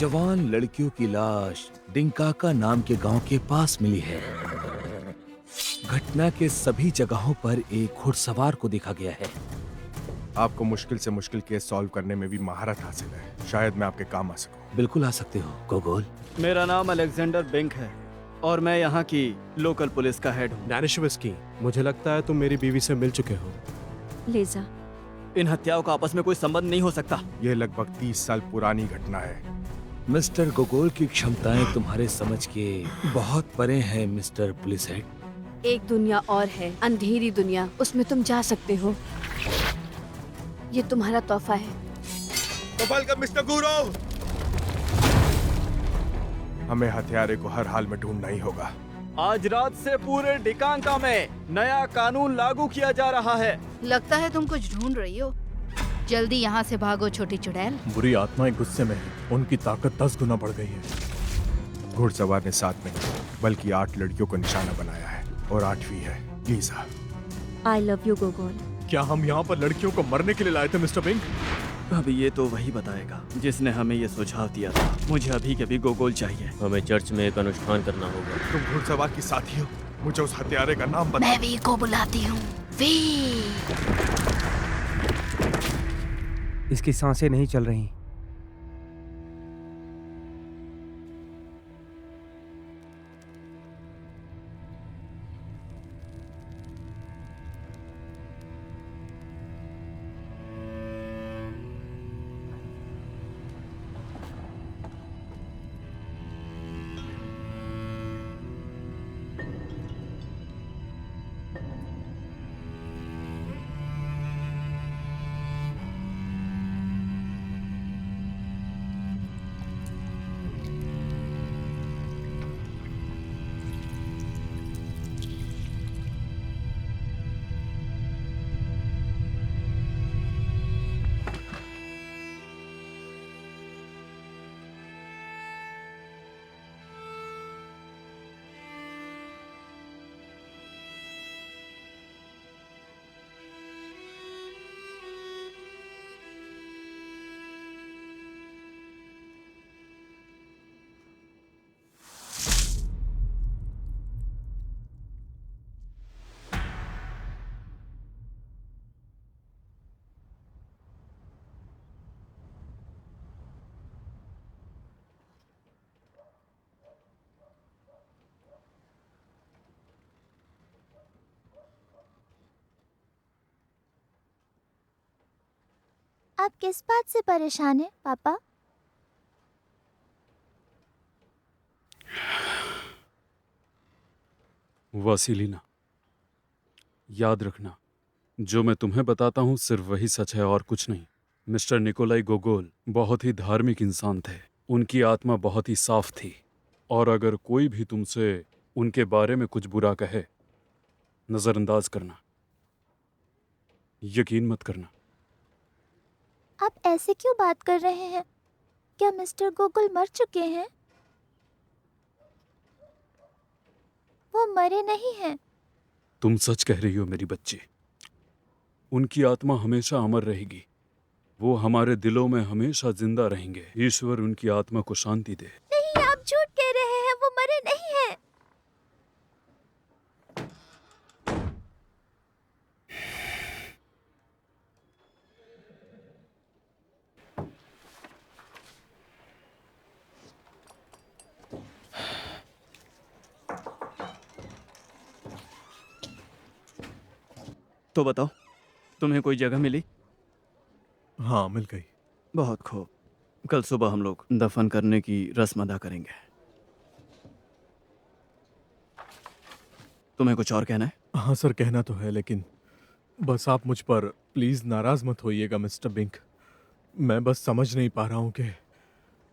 जवान लड़कियों की लाश डिंकाका नाम के गांव के पास मिली है। घटना के सभी जगहों पर एक घुड़सवार को देखा गया है। आपको मुश्किल से मुश्किल केस सॉल्व करने में भी महारत हासिल है। शायद मैं आपके काम आ सकूं। बिल्कुल आ सकते हो गोगोल। मेरा नाम अलेक्जेंडर बिंक है और मैं यहाँ की लोकल पुलिस का हेड हूँ। नैनिशविस्की, मुझे लगता है तुम मेरी बीवी से मिल चुके हो। लेजा, इन हत्याओं का आपस में कोई संबंध नहीं हो सकता। यह लगभग 30 साल पुरानी घटना है। मिस्टर गोगोल की क्षमताएं तुम्हारे समझ के बहुत परे हैं मिस्टर पुलिस हेड। एक दुनिया और है, अंधेरी दुनिया, उसमें तुम जा सकते हो। ये तुम्हारा तोहफा है। वेलकम मिस्टर गुरो। हमें हथियारे को हर हाल में ढूंढना ही होगा। आज रात से पूरे डिकांका में नया कानून लागू किया जा रहा है। लगता है तुम कुछ ढूंढ रही हो। जल्दी यहाँ से भागो छोटी चुड़ैल। बुरी आत्माएं गुस्से में हैं। उनकी ताकत 10 गुना बढ़ गई है। घुड़सवार ने 7 में नहीं बल्कि 8 लड़कियों को निशाना बनाया है और 8वीं है लीजा। I love you गोगोल। क्या हम यहाँ पर लड़कियों को मरने के लिए लाए थे मिस्टर बिंक? अभी ये तो वही बताएगा जिसने हमें ये सुझाव दिया था। मुझे अभी के अभी गोगोल चाहिए। हमें चर्च में एक अनुष्ठान करना होगा। तुम घुड़सवार की साथी हो। मुझे उस हत्यारे का नाम बता। मैं वी को बुलाती हूँ। वी। इसकी सांसें नहीं चल रही। आप किस बात से परेशान हैं, पापा? वासिलीना, याद रखना, जो मैं तुम्हें बताता हूँ सिर्फ वही सच है और कुछ नहीं। मिस्टर निकोलाई गोगोल बहुत ही धार्मिक इंसान थे। उनकी आत्मा बहुत ही साफ थी और अगर कोई भी तुमसे उनके बारे में कुछ बुरा कहे, नजरअंदाज करना, यकीन मत करना। आप ऐसे क्यों बात कर रहे हैं? क्या मिस्टर गोगोल मर चुके हैं? वो मरे नहीं हैं। तुम सच कह रही हो मेरी बच्ची। उनकी आत्मा हमेशा अमर रहेगी। वो हमारे दिलों में हमेशा जिंदा रहेंगे। ईश्वर उनकी आत्मा को शांति दे। नहीं, आप झूठ कह रहे हैं। वो मरे नहीं हैं। तो बताओ, तुम्हें कोई जगह मिली? हाँ, मिल गई। बहुत खूब। कल सुबह हम लोग दफन करने की रस्म अदा करेंगे। तुम्हें कुछ और कहना है? हाँ सर, कहना तो है, लेकिन बस आप मुझ पर प्लीज नाराज मत होइएगा मिस्टर बिंक। मैं बस समझ नहीं पा रहा हूँ कि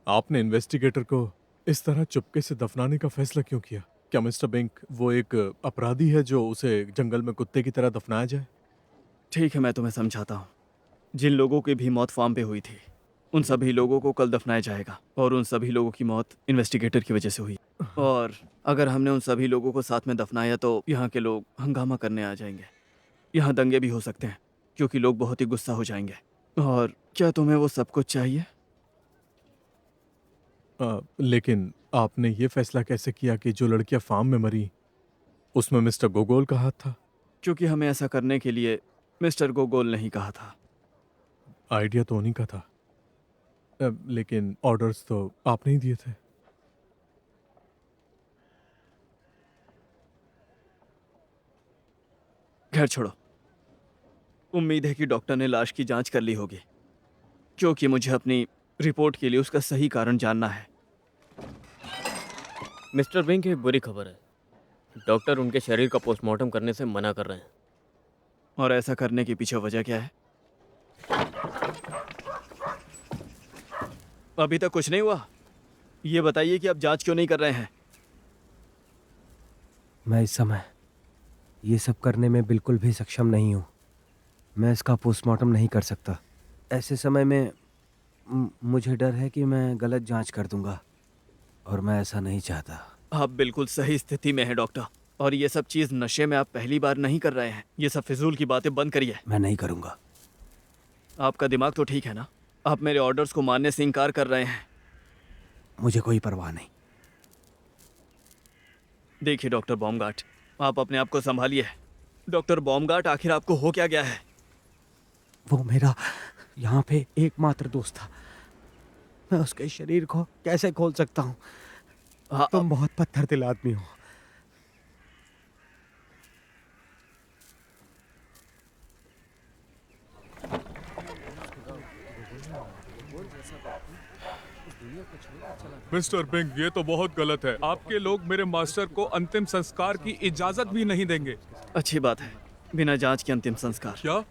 आपने इन्वेस्टिगेटर को इस तरह चुपके से दफनाने का फैसला क्यों किया। क्या मिस्टर बिंक वो एक अपराधी है जो उसे जंगल में कुत्ते की तरह दफनाया जाए? ठीक है, मैं तुम्हें समझाता हूँ। जिन लोगों की भी मौत फार्म पे हुई थी, उन सभी लोगों को कल दफनाया जाएगा और उन सभी लोगों की मौत इन्वेस्टिगेटर की वजह से हुई। और अगर हमने उन सभी लोगों को साथ में दफनाया तो यहाँ के लोग हंगामा करने आ जाएंगे। यहाँ दंगे भी हो सकते हैं क्योंकि लोग बहुत ही गुस्सा हो जाएंगे। और क्या तुम्हें वो सब कुछ चाहिए? लेकिन आपने ये फैसला कैसे किया कि जो लड़कियां फार्म में मरी उसमें मिस्टर गोगोल का हाथ था? क्योंकि हमें ऐसा करने के लिए मिस्टर गोगोल ने ही कहा था। आइडिया तो उन्हीं का था, लेकिन ऑर्डर्स तो आपने ही दिए थे। खैर छोड़ो, उम्मीद है कि डॉक्टर ने लाश की जांच कर ली होगी, क्योंकि मुझे अपनी रिपोर्ट के लिए उसका सही कारण जानना है। मिस्टर बिंग, एक बुरी खबर है। डॉक्टर उनके शरीर का पोस्टमार्टम करने से मना कर रहे हैं। और ऐसा करने के पीछे वजह क्या है? अभी तक कुछ नहीं हुआ। ये बताइए कि आप जांच क्यों नहीं कर रहे हैं? मैं इस समय ये सब करने में बिल्कुल भी सक्षम नहीं हूँ। मैं इसका पोस्टमार्टम नहीं कर सकता। ऐसे समय में मुझे डर है कि मैं गलत जांच कर दूंगा, और मैं ऐसा नहीं चाहता। आप बिल्कुल सही स्थिति में हैं डॉक्टर, और ये सब चीज़ नशे में आप पहली बार नहीं कर रहे हैं। ये सब फिजूल की बातें बंद करिए। मैं नहीं करूँगा। आपका दिमाग तो ठीक है ना? आप मेरे ऑर्डर्स को मानने से इनकार कर रहे हैं। मुझे कोई परवाह नहीं। देखिए डॉक्टर बॉमगार्ट, आप अपने आप को संभालिए। डॉक्टर बॉमगार्ट, आखिर आपको हो क्या गया है? वो मेरा यहाँ पे एकमात्र दोस्त था। मैं उसके शरीर को कैसे खोल सकता हूँ? तुम बहुत पत्थर दिल आदमी हो। मिस्टर बिंग, ये तो बहुत गलत है। आपके लोग मेरे मास्टर को अंतिम संस्कार की इजाजत भी नहीं देंगे। अच्छी बात है, बिना जांच के अंतिम संस्कार? क्या?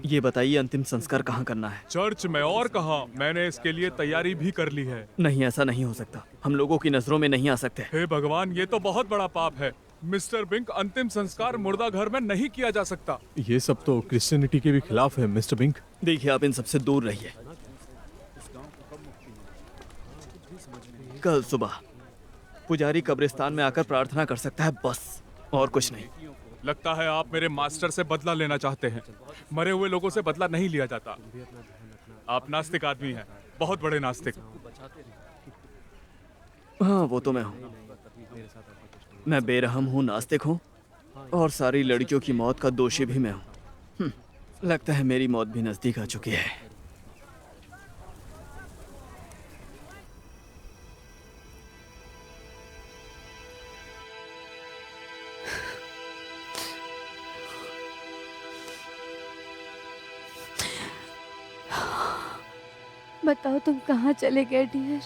ये बताइए, अंतिम संस्कार कहाँ करना है? चर्च में। और कहाँ? मैंने इसके लिए तैयारी भी कर ली है। नहीं, ऐसा नहीं हो सकता। हम लोगों की नजरों में नहीं आ सकते। हे भगवान, ये तो बहुत बड़ा पाप है। मिस्टर बिंग, अंतिम संस्कार मुर्दा घर में नहीं किया जा सकता। ये सब तो क्रिश्चियनिटी के भी खिलाफ है मिस्टर बिंग। देखिए, आप इन सबसे दूर रहिए। कल सुबह पुजारी कब्रिस्तान में आकर प्रार्थना कर सकता है, बस, और कुछ नहीं। लगता है आप मेरे मास्टर से बदला लेना चाहते हैं। मरे हुए लोगों से बदला नहीं लिया जाता। आप नास्तिक आदमी हैं, बहुत बड़े नास्तिक। हाँ, वो तो मैं हूँ। मैं बेरहम हूँ, नास्तिक हूँ, और सारी लड़कियों की मौत का दोषी भी मैं हूँ। लगता है मेरी मौत भी नजदीक आ चुकी है। बताओ, तुम कहाँ चले गए डियर?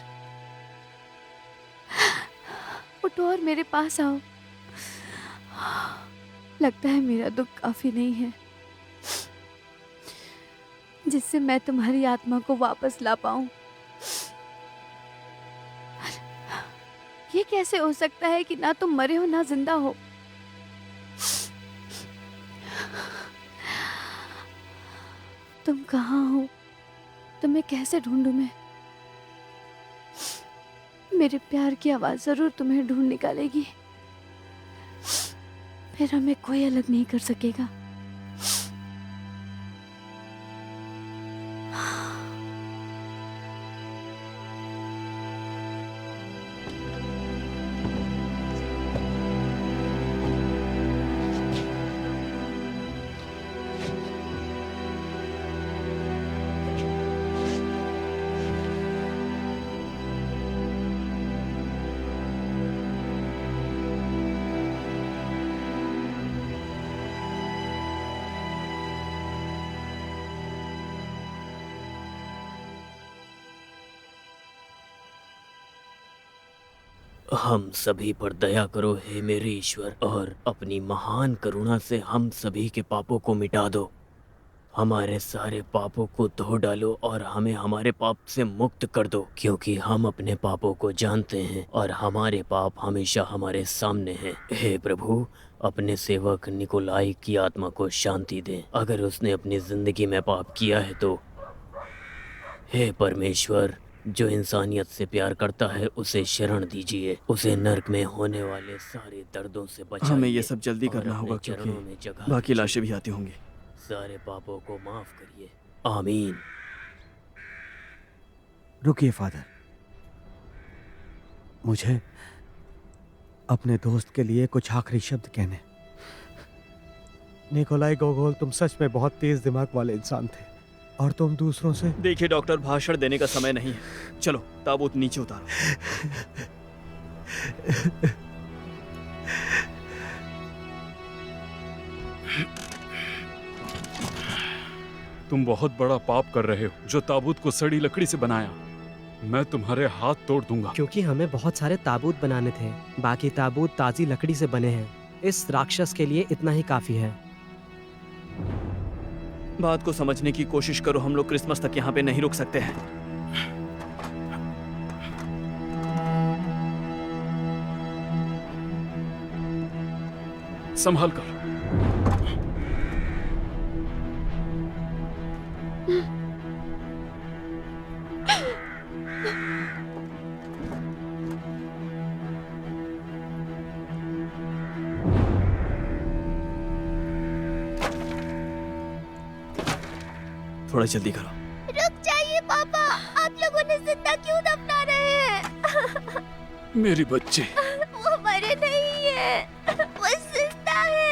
उठो और मेरे पास आओ। लगता है मेरा दुख काफी नहीं है जिससे मैं तुम्हारी आत्मा को वापस ला पाऊं। ये कैसे हो सकता है कि ना तुम मरे हो ना जिंदा हो? तुम कहाँ हो? तुम्हें कैसे ढूंढूं मैं? मेरे प्यार की आवाज जरूर तुम्हें ढूंढ निकालेगी। फिर हमें कोई अलग नहीं कर सकेगा। हम सभी पर दया करो हे मेरे ईश्वर, और अपनी महान करुणा से हम सभी के पापों को मिटा दो। हमारे सारे पापों को धो डालो और हमें हमारे पाप से मुक्त कर दो, क्योंकि हम अपने पापों को जानते हैं और हमारे पाप हमेशा हमारे सामने हैं। हे प्रभु, अपने सेवक निकोलाई की आत्मा को शांति दें। अगर उसने अपनी जिंदगी में पाप किया है तो हे परमेश्वर, जो इंसानियत से प्यार करता है उसे शरण दीजिए। उसे नर्क में होने वाले सारे दर्दों से बचाइए। हमें ये सब जल्दी और करना अपने होगा, चरणों में क्योंकि जगह बाकी दीजिए। लाशें भी आती होंगी। सारे पापों को माफ करिए, आमीन। रुकिए फादर, मुझे अपने दोस्त के लिए कुछ आखिरी शब्द कहने। निकोलाई गोगोल, तुम सच में बहुत तेज दिमाग वाले इंसान थे और तुम दूसरों से। देखिए डॉक्टर, भाषण देने का समय नहीं है। चलो ताबूत नीचे उतारो। तुम बहुत बड़ा पाप कर रहे हो जो ताबूत को सड़ी लकड़ी से बनाया। मैं तुम्हारे हाथ तोड़ दूंगा। क्योंकि हमें बहुत सारे ताबूत बनाने थे, बाकी ताबूत ताजी लकड़ी से बने हैं। इस राक्षस के लिए इतना ही काफी है। बात को समझने की कोशिश करो। हम लोग क्रिसमस तक यहाँ पे नहीं रुक सकते हैं। संभाल कर। थोड़ा जल्दी करो। रुक जाइए पापा, आप लोग उन्हें जिंदा क्यों दफना रहे हैं? मेरी बच्ची। वो मरे नहीं है, वो जिंदा है।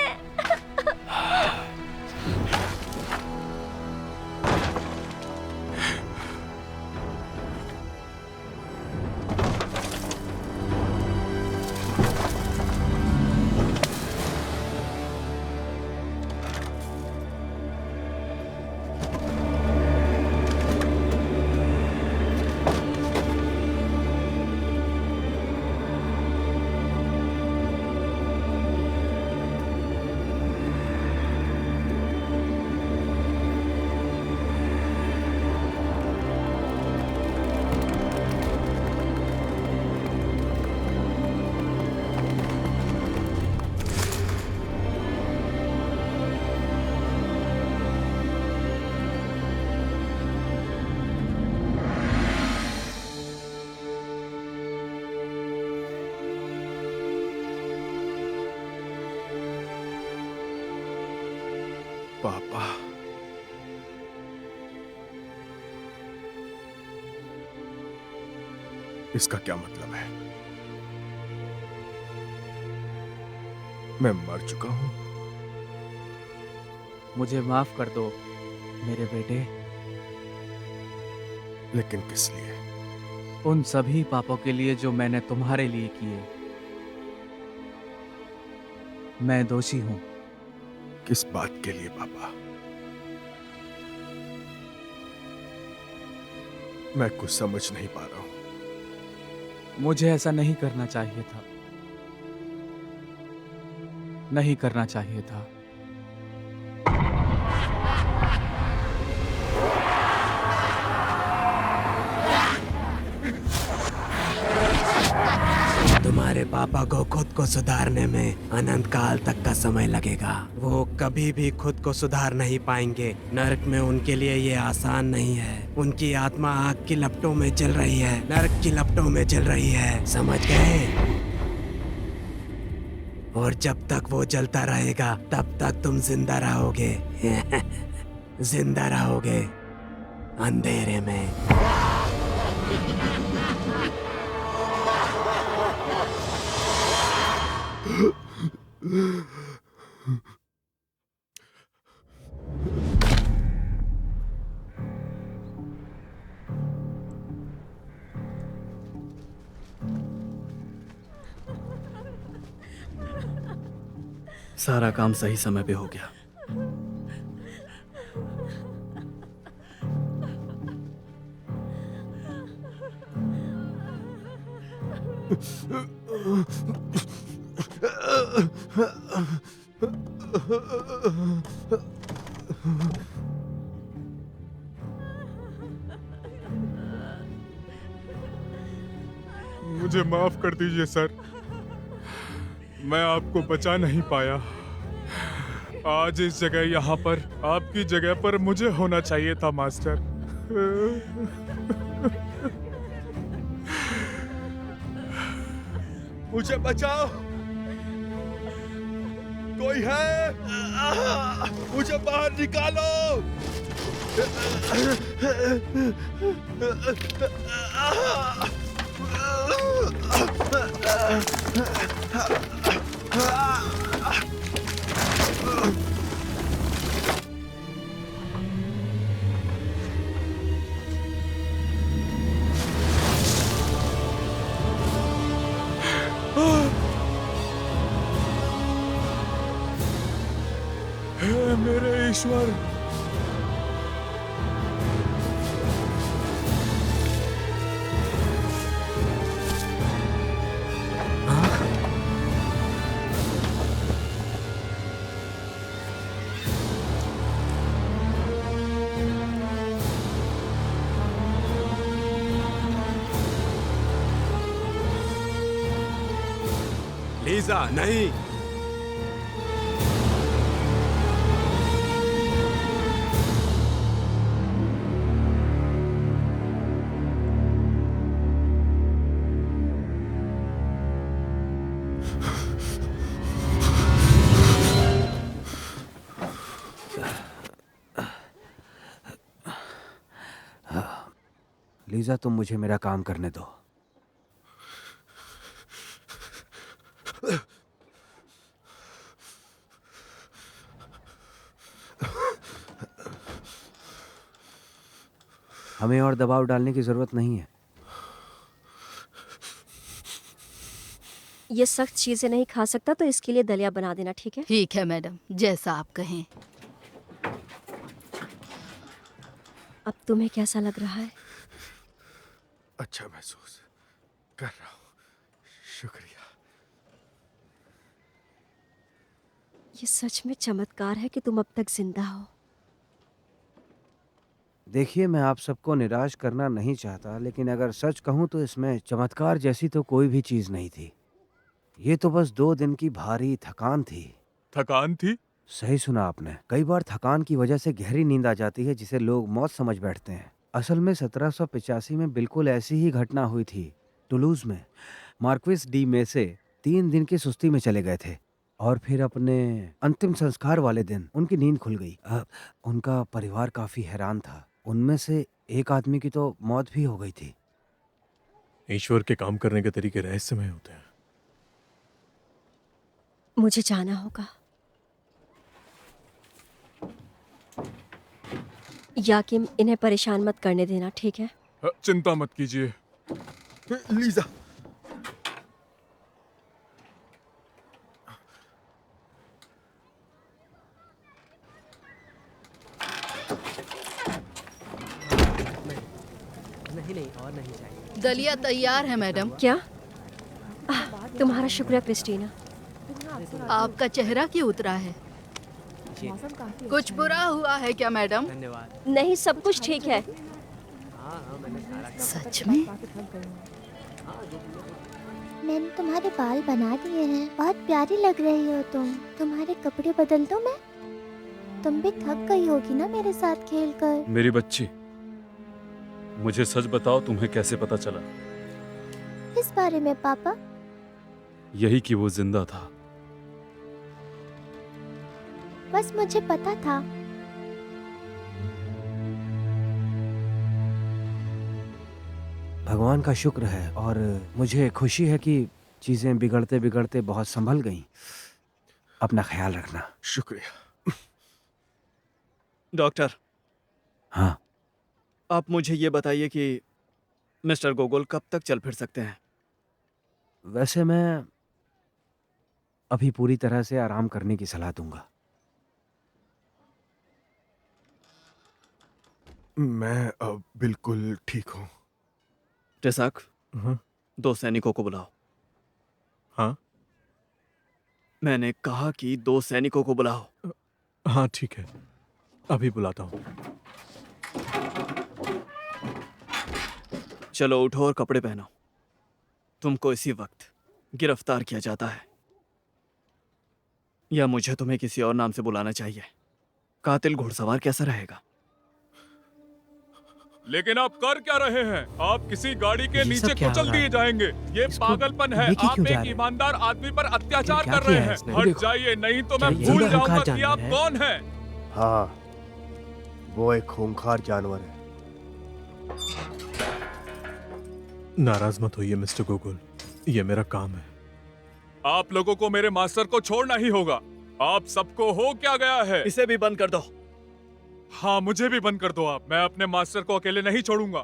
पापा, इसका क्या मतलब है? मैं मर चुका हूं? मुझे माफ कर दो मेरे बेटे। लेकिन किस लिए? उन सभी पापों के लिए जो मैंने तुम्हारे लिए किए। मैं दोषी हूं। किस बात के लिए पापा? मैं कुछ समझ नहीं पा रहा हूं। मुझे ऐसा नहीं करना चाहिए था। नहीं करना चाहिए था। तुम्हारे पापा को खुद को सुधारने में अनंत काल तक का समय लगेगा। वो कभी भी खुद को सुधार नहीं पाएंगे। नरक में उनके लिए ये आसान नहीं है। उनकी आत्मा आग की लपटों में चल रही है, नरक की लपटों में चल रही है, समझ गए? और जब तक वो जलता रहेगा तब तक तुम जिंदा रहोगे। जिंदा रहोगे अंधेरे में। सारा काम सही समय पे हो गया। मुझे माफ कर दीजिए सर, मैं आपको बचा नहीं पाया। आज इस जगह यहाँ पर आपकी जगह पर मुझे होना चाहिए था मास्टर। मुझे बचाओ, कोई है? मुझे बाहर निकालो। हे मेरे ईश्वर, लीजा नहीं। लीजा, तुम मुझे मेरा काम करने दो। हमें और दबाव डालने की जरूरत नहीं है। ये सख्त चीजें नहीं खा सकता तो इसके लिए दलिया बना देना, ठीक है? ठीक है मैडम, जैसा आप कहें। अब तुम्हें कैसा लग रहा है? अच्छा महसूस कर रहा हूँ, शुक्रिया। ये सच में चमत्कार है कि तुम अब तक जिंदा हो। देखिए, मैं आप सबको निराश करना नहीं चाहता, लेकिन अगर सच कहूं तो इसमें चमत्कार जैसी तो कोई भी चीज नहीं थी। ये तो बस 2 दिन की भारी थकान थी। थकान थी? सही सुना आपने। कई बार थकान की वजह से गहरी नींद आ जाती है, जिसे लोग मौत समझ बैठते हैं। असल में 1785 में बिल्कुल ऐसी ही घटना हुई थी। टुलूज में मार्क्विस डी मेसे 3 दिन की सुस्ती में चले गए थे और फिर अपने अंतिम संस्कार वाले दिन उनकी नींद खुल गई। उनका परिवार काफी हैरान था। उनमें से एक आदमी की तो मौत भी हो गई थी। ईश्वर के काम करने के तरीके रहस्यमय होते हैं। मुझे जाना होगा। याकिम, इन्हें परेशान मत करने देना, ठीक है? चिंता मत कीजिए। लीजा, नहीं और नहीं चाहिए। दलिया तैयार है मैडम। क्या? तुम्हारा शुक्रिया क्रिस्टीना। आपका चेहरा क्यों उतरा है? कुछ बुरा हुआ है क्या मैडम? धन्यवाद। नहीं, सब कुछ ठीक है। सच में? मैंने तुम्हारे बाल बना दिए हैं। बहुत प्यारी लग रही हो तुम। तुम्हारे कपड़े बदल दूं मैं? तुम भी थक गई होगी ना मेरे साथ खेलकर। मेरी बच्ची, मुझे सच बताओ, तुम्हें कैसे पता चला? इस बारे में पापा? यही कि वो जिंदा था। बस मुझे पता था। भगवान का शुक्र है और मुझे खुशी है कि चीजें बिगड़ते बिगड़ते बहुत संभल गईं। अपना ख्याल रखना। शुक्रिया। डॉक्टर। हाँ, आप मुझे ये बताइए कि मिस्टर गोगोल कब तक चल फिर सकते हैं? वैसे मैं अभी पूरी तरह से आराम करने की सलाह दूंगा। मैं अब बिल्कुल ठीक हूँ। टेसाक, हाँ? 2 सैनिकों को बुलाओ। हाँ? मैंने कहा कि 2 सैनिकों को बुलाओ। हाँ ठीक है, अभी बुलाता हूँ। चलो उठो और कपड़े पहनो। तुमको इसी वक्त गिरफ्तार किया जाता है। या मुझे तुम्हें किसी और नाम से बुलाना चाहिए? कातिल घुड़सवार कैसा रहेगा? लेकिन आप कर क्या रहे हैं? आप किसी गाड़ी के नीचे क्या कुचल हो रहा दिए है? जाएंगे। ये इसको पागलपन है। लेके आप क्यों जा एक रहे हैं? ईमानदार आदमी पर अत्याचार क्या कर रहे किया है हैं। इसने? हट जाइए, नहीं तो मैं क्या ये भूल भी जाऊंगा खूंखार कि आप जानवर है? कौन हैं। हाँ, वो एक खूंखार जानवर है। नाराज मत होइए मिस्टर गोगोल, ये मेरा काम है। आप लोगों को मेरे मास्टर को छोड़ना ही होगा। आप सबको हो क्या गया है? इसे भी बंद कर दो। हाँ, मुझे भी बंद कर दो आप। मैं अपने मास्टर को अकेले नहीं छोड़ूंगा।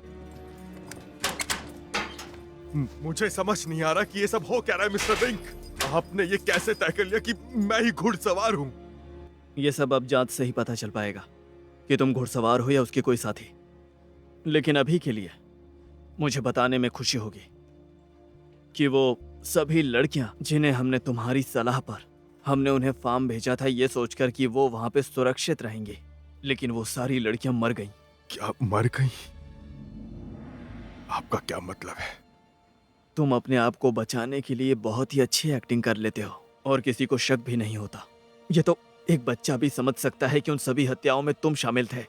मुझे समझ नहीं आ रहा कि ये सब हो क्या रहा है मिस्टर बिंक। आपने ये कैसे तय कर लिया कि मैं ही घुड़सवार हूँ? ये सब अब जांच से ही पता चल पाएगा कि तुम घुड़सवार हो या उसके कोई साथी। लेकिन अभी के लिए मुझे बताने में खुशी होगी कि वो सभी लड़कियां जिन्हें हमने तुम्हारी सलाह पर हमने उन्हें फार्म भेजा था ये सोचकर कि वो वहां पे सुरक्षित रहेंगी, लेकिन वो सारी लड़कियां मर गईं। क्या मर गई? आपका क्या मतलब है? तुम अपने आप को बचाने के लिए बहुत ही अच्छी एक्टिंग कर लेते हो और किसी को शक भी नहीं होता। ये तो एक बच्चा भी समझ सकता है कि उन सभी हत्याओं में तुम शामिल थे।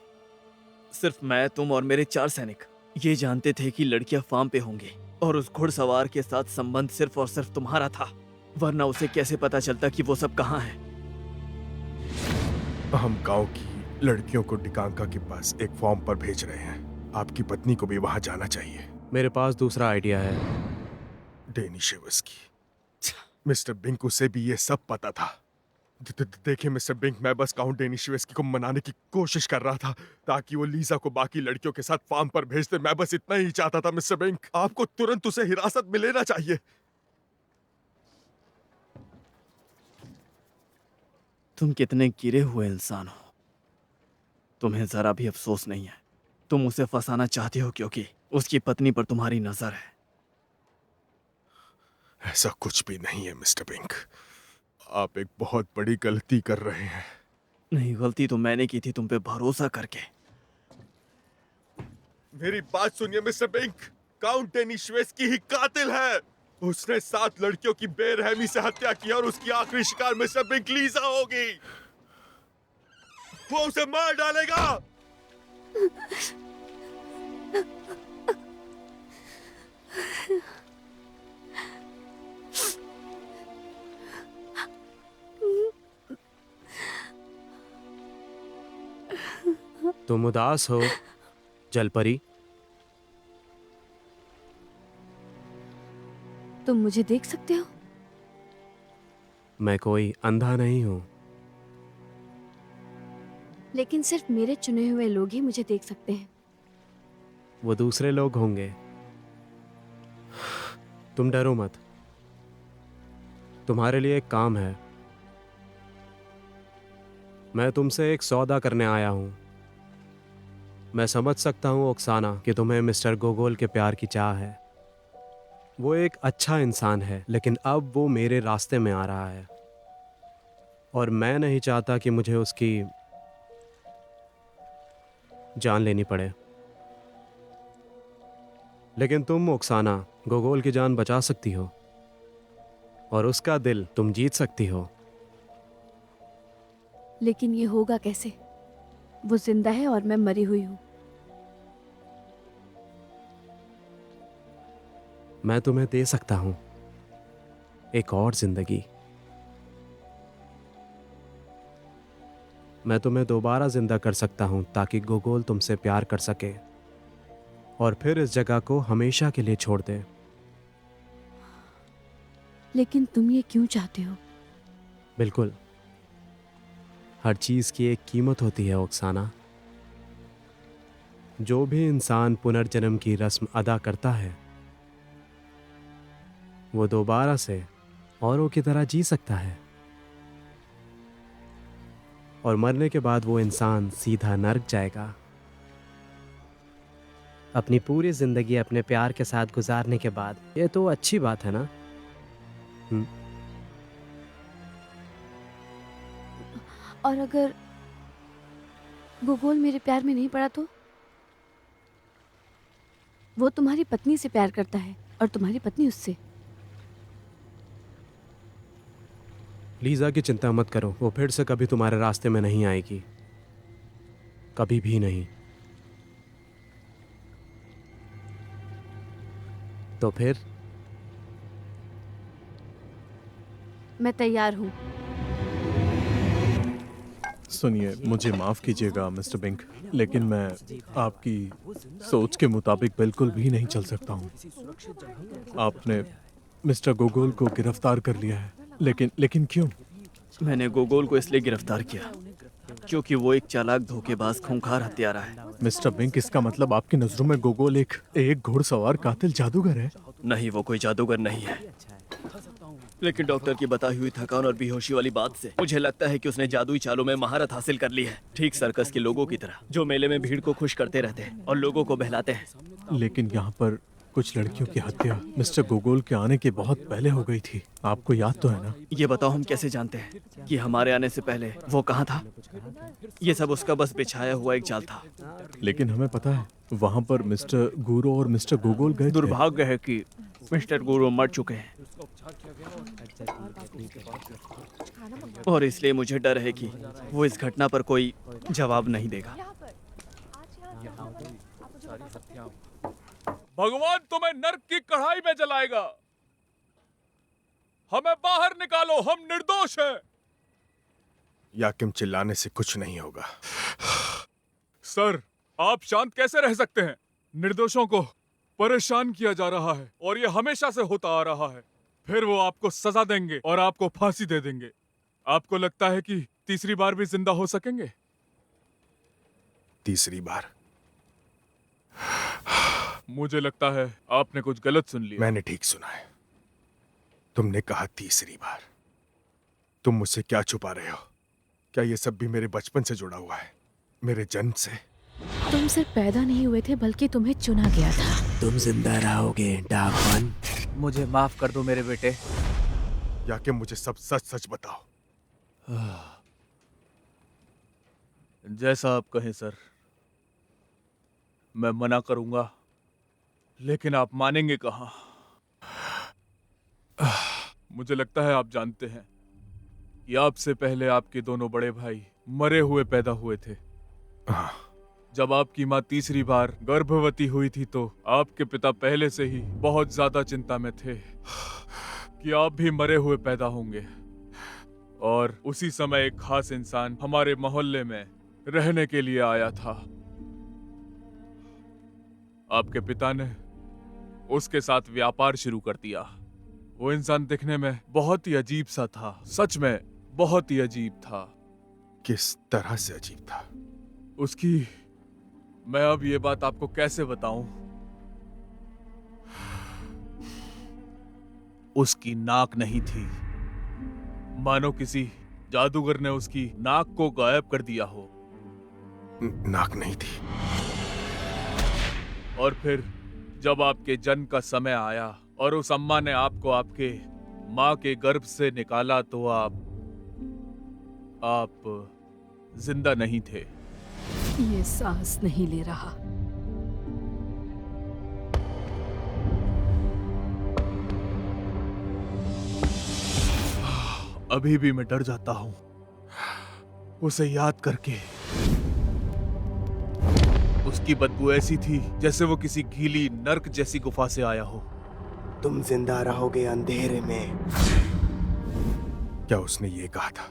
सिर्फ मैं, तुम और मेरे 4 सैनिक ये जानते थे कि लड़कियां फार्म पे होंगी और उस घुड़सवार के साथ संबंध सिर्फ और सिर्फ तुम्हारा था, वरना उसे कैसे पता चलता कि वो सब कहाँ है? हम गांव की लड़कियों को डिकांका के पास एक फॉर्म पर भेज रहे हैं। आपकी पत्नी को भी वहां जाना चाहिए। मेरे पास दूसरा आइडिया है। डेनिशेवस्की। मिस्टर बिंक, उसे भी ये सब पता था। देखिए मिस्टर बिंक, मैं बस काउंट डेनिशेवस्की को मनाने की कोशिश कर रहा था ताकि वो लीजा को बाकी लड़कियों के साथ फार्म पर भेज दे। मैं बस इतना ही चाहता था मिस्टर बिंक। आपको तुरंत उसे हिरासत में लेना चाहिए। तुम कितने गिरे हुए इंसान हो। तुम्हें जरा भी अफसोस नहीं है। तुम उसे फंसाना चाहते हो क्योंकि उसकी पत्नी पर तुम्हारी नजर है। ऐसा कुछ भी नहीं है मिस्टर बिंक। आप एक बहुत बड़ी गलती कर रहे हैं। नहीं, गलती तो मैंने की थी तुम पे भरोसा करके। मेरी बात सुनिए मिस्टर बिंक। काउंट डेनिशेवस्की ही कातिल है। उसने 7 लड़कियों की बेरहमी से हत्या की और उसकी आखिरी शिकार मिस्टर बिंक लीजा होगी। वो उसे मार डालेगा। तुम उदास हो जलपरी? तुम मुझे देख सकते हो? मैं कोई अंधा नहीं हूं। लेकिन सिर्फ मेरे चुने हुए लोग ही मुझे देख सकते हैं। वो दूसरे लोग होंगे। तुम डरो मत। तुम्हारे लिए एक काम है। मैं तुमसे एक सौदा करने आया हूं। मैं समझ सकता हूं ओक्साना कि तुम्हें मिस्टर गोगोल के प्यार की चाह है। वो एक अच्छा इंसान है, लेकिन अब वो मेरे रास्ते में आ रहा है और मैं नहीं चाहता कि मुझे उसकी जान लेनी पड़े। लेकिन तुम ओक्साना गोगोल की जान बचा सकती हो और उसका दिल तुम जीत सकती हो। लेकिन ये होगा कैसे? वो जिंदा है और मैं मरी हुई हूं। मैं तुम्हें दे सकता हूं एक और जिंदगी। मैं तुम्हें दोबारा जिंदा कर सकता हूं ताकि गोगोल तुमसे प्यार कर सके और फिर इस जगह को हमेशा के लिए छोड़ दे। लेकिन तुम ये क्यों चाहते हो? बिल्कुल, हर चीज की एक कीमत होती है ओक्साना। जो भी इंसान पुनर्जन्म की रस्म अदा करता है वो दोबारा से औरों की तरह जी सकता है और मरने के बाद वो इंसान सीधा नर्क जाएगा। अपनी पूरी जिंदगी अपने प्यार के साथ गुजारने के बाद ये तो अच्छी बात है ना? और अगर गोगोल मेरे प्यार में नहीं पड़ा तो? वो तुम्हारी पत्नी से प्यार करता है और तुम्हारी पत्नी उससे। लीजा की चिंता मत करो, वो फिर से कभी तुम्हारे रास्ते में नहीं आएगी, कभी भी नहीं। तो फिर मैं तैयार हूं। सुनिए, मुझे माफ कीजिएगा मिस्टर बिंक, लेकिन मैं आपकी सोच के मुताबिक बिल्कुल भी नहीं चल सकता हूं। आपने मिस्टर गोगोल को गिरफ्तार कर लिया है लेकिन क्यों? मैंने गोगोल को इसलिए गिरफ्तार किया क्योंकि वो एक चालाक, धोखेबाज, खूंखार हत्यारा है। मिस्टर बिंक, इसका मतलब आपकी नजरों में गोगोल एक घुड़सवार कातिल जादूगर है? नहीं, वो कोई जादूगर नहीं है। लेकिन डॉक्टर की बताई हुई थकान और बेहोशी वाली बात से मुझे लगता है कि उसने जादुई चालों में महारत हासिल कर ली है, ठीक सर्कस के लोगों की तरह जो मेले में भीड़ को खुश करते रहते हैं और लोगों को बहलाते हैं। लेकिन यहाँ पर कुछ लड़कियों की हत्या मिस्टर गोगोल के आने के बहुत पहले हो गई थी, आपको याद तो है ना? ये बताओ, हम कैसे जानते हैं कि हमारे आने से पहले वो कहाँ था? ये सब उसका बस बिछाया हुआ एक जाल था। लेकिन हमें पता है वहाँ पर मिस्टर गुरो और मिस्टर गोगोल गए थे। दुर्भाग्य है कि मिस्टर गुरो मर चुके हैं और इसलिए मुझे डर है कि वो इस घटना पर कोई जवाब नहीं देगा। भगवान तुम्हें नर्क की कढ़ाई में जलाएगा। हमें बाहर निकालो, हम निर्दोष हैं। याकिम, चिल्लाने से कुछ नहीं होगा। सर, आप शांत कैसे रह सकते हैं? निर्दोषों को परेशान किया जा रहा है और ये हमेशा से होता आ रहा है। फिर वो आपको सजा देंगे और आपको फांसी दे देंगे। आपको लगता है कि तीसरी बार भी जिंदा हो सकेंगे? तीसरी बार? मुझे लगता है आपने कुछ गलत सुन लिया। मैंने ठीक सुना है। तुमने कहा तीसरी बार। तुम मुझसे क्या छुपा रहे हो? क्या ये सब भी मेरे बचपन से जुड़ा हुआ है, मेरे जन्म से? तुम सिर्फ पैदा नहीं हुए थे बल्कि तुम्हें चुना गया था। तुम जिंदा रहोगे डाकवन। मुझे माफ कर दो मेरे बेटे। याकिम, मुझे सब सच सच बताओ। जैसा आप कहें सर। मैं मना करूंगा लेकिन आप मानेंगे कहाँ? मुझे लगता है आप जानते हैं कि आपसे पहले आपके दोनों बड़े भाई मरे हुए पैदा हुए थे। जब आपकी माँ तीसरी बार गर्भवती हुई थी तो आपके पिता पहले से ही बहुत ज्यादा चिंता में थे कि आप भी मरे हुए पैदा होंगे। और उसी समय एक खास इंसान हमारे मोहल्ले में रहने के लिए आया था। आपके पिता ने उसके साथ व्यापार शुरू कर दिया। वो इंसान दिखने में बहुत ही अजीब सा था, सच में बहुत ही अजीब था। किस तरह से अजीब था? उसकी, मैं अब ये बात आपको कैसे बताऊं? उसकी नाक नहीं थी, मानो किसी जादूगर ने उसकी नाक को गायब कर दिया हो। नाक नहीं थी? और फिर जब आपके जन्म का समय आया और उस अम्मा ने आपको आपके माँ के गर्भ से निकाला तो आप जिंदा नहीं थे। ये सांस नहीं ले रहा। अभी भी मैं डर जाता हूँ उसे याद करके। उसकी बदबू ऐसी थी जैसे वो किसी गीली नर्क जैसी गुफा से आया हो। तुम जिंदा रहोगे अंधेरे में। क्या उसने ये कहा था?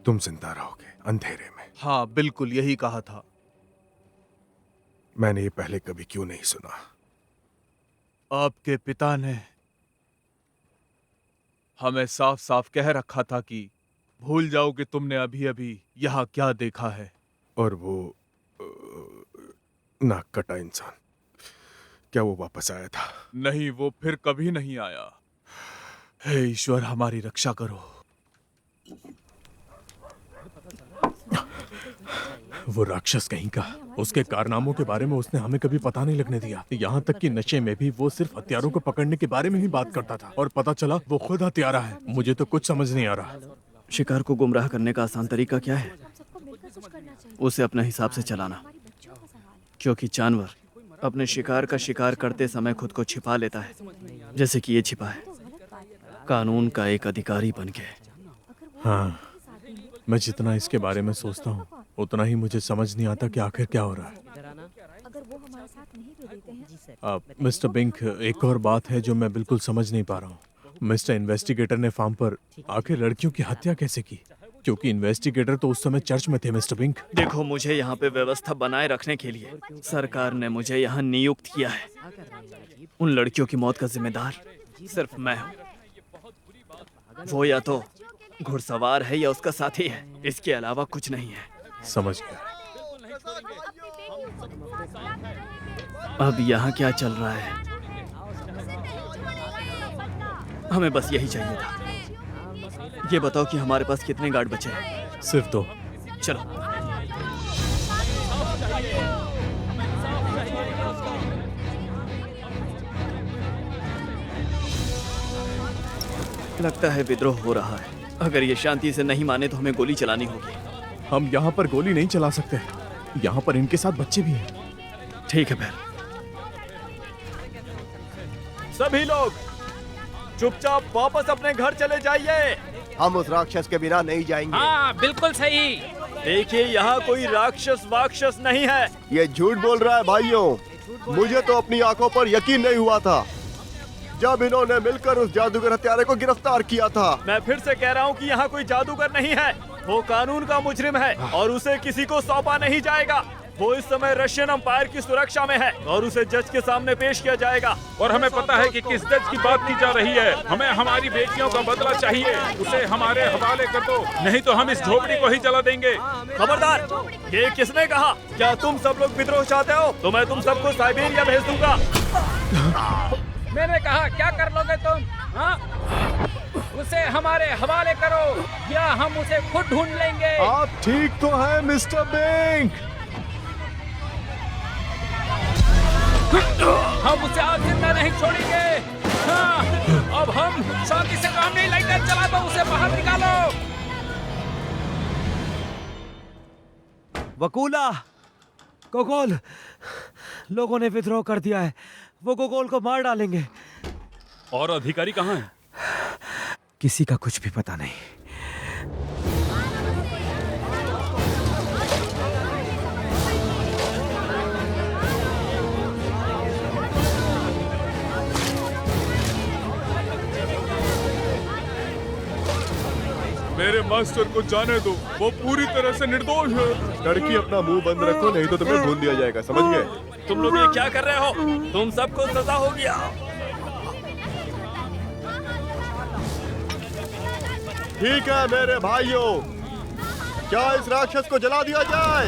तुम जिंदा रहोगे अंधेरे में? हाँ, बिल्कुल यही कहा था। मैंने ये पहले कभी क्यों नहीं सुना? आपके पिता ने हमें साफ साफ कह रखा था कि भूल जाओ कि तुमने अभी अभी यहाँ क्या देखा है। और वो नाक कटा इंसान, क्या वो वापस आया था? नहीं, वो फिर कभी नहीं आया। हे ईश्वर, हमारी रक्षा करो। वो राक्षस कहीं का, उसके कारनामों के बारे में उसने हमें कभी पता नहीं लगने दिया। यहाँ तक कि नशे में भी वो सिर्फ हथियारों को पकड़ने के बारे में ही बात करता था और पता चला वो खुद हत्यारा है। मुझे तो कुछ समझ नहीं आ रहा। शिकार को गुमराह करने का आसान तरीका क्या है? उसे अपने हिसाब से चलाना, क्योंकि जानवर अपने शिकार का शिकार करते समय खुद को छिपा लेता है, जैसे कि ये छिपा है, कानून का एक अधिकारी बन के। हाँ, मैं जितना इसके बारे में सोचता हूँ उतना ही मुझे समझ नहीं आता कि आखिर क्या हो रहा है। मिस्टर बिंक, एक और बात है जो मैं बिल्कुल समझ नहीं पा रहा हूँ। मिस्टर इन्वेस्टिगेटर ने फार्म पर आखिर लड़कियों की हत्या कैसे की? क्योंकि इन्वेस्टिगेटर तो उस समय चर्च में थे। मिस्टर बिंक, देखो, मुझे यहाँ पे व्यवस्था बनाए रखने के लिए सरकार ने मुझे यहाँ नियुक्त किया है। उन लड़कियों की मौत का जिम्मेदार सिर्फ मैं हूँ। वो या तो घुड़सवार है या उसका साथी है, इसके अलावा कुछ नहीं है। समझ गया। अब यहाँ क्या चल रहा है? हमें बस यही चाहिए था। ये बताओ कि हमारे पास कितने गार्ड बचे हैं? सिर्फ 2। चलो। लगता है विद्रोह हो रहा है। अगर ये शांति से नहीं माने तो हमें गोली चलानी होगी। हम यहाँ पर गोली नहीं चला सकते। यहाँ पर इनके साथ बच्चे भी हैं। ठीक है फिर। सभी लोग चुपचाप वापस अपने घर चले जाइए। हम उस राक्षस के बिना नहीं जाएंगे। हाँ बिल्कुल सही। देखिए यहाँ कोई राक्षस वाक्षस नहीं है। ये झूठ बोल रहा है भाइयों। मुझे तो अपनी आंखों पर यकीन नहीं हुआ था जब इन्होंने मिलकर उस जादूगर हत्यारे को गिरफ्तार किया था। मैं फिर से कह रहा हूँ कि यहाँ कोई जादूगर नहीं है। वो कानून का मुजरिम है और उसे किसी को सौंपा नहीं जाएगा। वो इस समय रशियन अंपायर की सुरक्षा में है और उसे जज के सामने पेश किया जाएगा। और हमें पता है कि किस जज की बात की जा रही है। हमें हमारी बेटियों का बदला चाहिए। उसे हमारे हवाले कर दो, नहीं तो हम इस झोपड़ी को ही जला देंगे। खबरदार! ये किसने कहा? क्या तुम सब लोग विद्रोह चाहते हो तो मैं तुम सबको साइबेरिया भेज दूंगा। मैंने कहा क्या कर लोगे तुम? हाँ? उसे हमारे हवाले करो या हम उसे खुद ढूंढ लेंगे। आप ठीक तो हैं मिस्टर बिंक? हम उसे आज जिंदा नहीं छोड़ेंगे। हाँ, अब हम शांति से काम नहीं लेंगे। चला दो उसे बाहर निकालो। वकूला, गोगोल, लोगों ने विद्रोह कर दिया है। वो गोगोल को मार डालेंगे। और अधिकारी कहाँ हैं? किसी का कुछ भी पता नहीं। मेरे मास्टर को जाने दो, वो पूरी तरह से निर्दोष है। लड़की अपना मुंह बंद रखो, नहीं तो तुम्हें भून दिया जाएगा। समझ गए? तुम लोग ये क्या कर रहे हो? तुम सबको सजा हो गया। ठीक है मेरे भाइयों, क्या इस राक्षस को जला दिया जाए?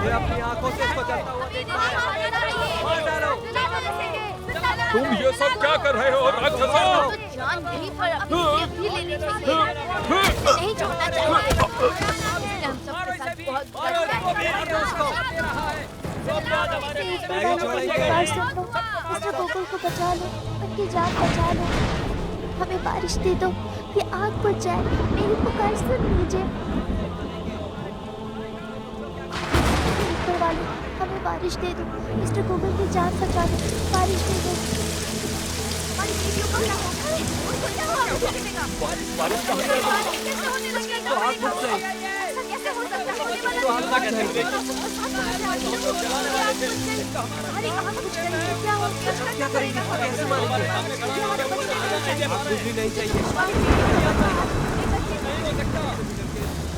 ये अपनी आंखों से इसको जलता हुआ देख रहा है। तुम ये सब क्या कर रहे हो राक्षसों? जान नहीं पर अपनी भी लेनी चाहिए। नहीं छोड़ना चाहिए। हम सबके साथ बहुत मिस्टर गोकुल को बचा लो, उनकी जान बचा लो। हमें बारिश दे दो, ये आग बुझ जाए। मेरी पुकार सुन लीजिए। ऊपर वाले, हमें बारिश दे दो। मिस्टर गोकुल की जान बचा दो, बारिश दे दो। क्या करेंगे? कैसे मारेंगे? बिजली नहीं चाहिए।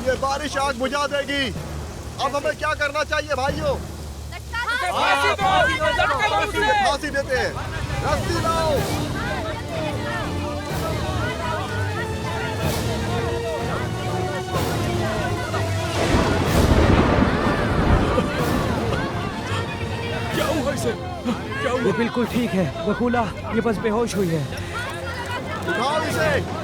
ये बारिश आग बुझा देगी। अब हमें क्या करना चाहिए भाइयों? फांसी देते हैं। रस्सी लाओ। क्या हुआ इसे? क्या हुआ? ये बिल्कुल ठीक है वकूला, ये बस बेहोश हुई है। उठाओ इसे।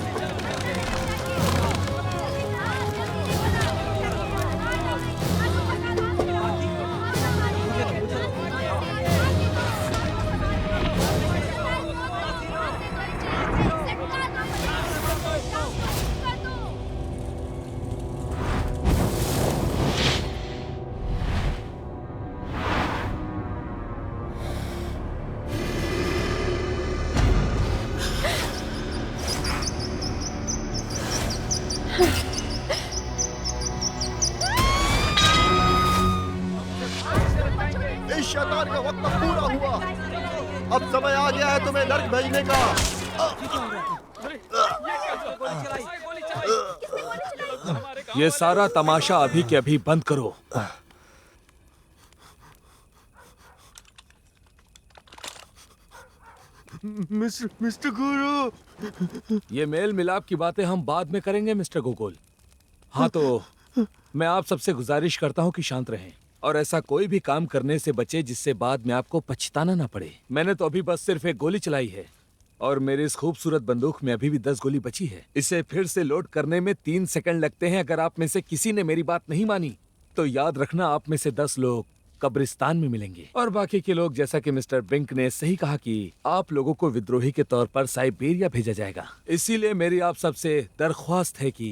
शैतान का वक्त अब पूरा हुआ। अब समय आ गया है तुम्हें नर्क भेजने का। ये सारा तमाशा अभी के अभी बंद करो। मिस्टर गुरु, ये मेल मिलाप की बातें हम बाद में करेंगे मिस्टर गोगोल। हाँ तो मैं आप सबसे गुजारिश करता हूँ कि शांत रहें और ऐसा कोई भी काम करने से बचे जिससे बाद में आपको पछताना ना पड़े। मैंने तो अभी बस सिर्फ एक गोली चलाई है और मेरी इस खूबसूरत बंदूक में अभी भी 10 गोली बची है। इसे फिर से लोड करने में 3 सेकंड लगते हैं। अगर आप में से किसी ने मेरी बात नहीं मानी तो याद रखना आप में से 10 लोग कब्रिस्तान में मिलेंगे और बाकी के लोग, जैसा कि मिस्टर बिंक ने सही कहा कि आप लोगों को विद्रोही के तौर पर साइबेरिया भेजा जाएगा। इसीलिए मेरी आप सबसे दरख्वास्त है कि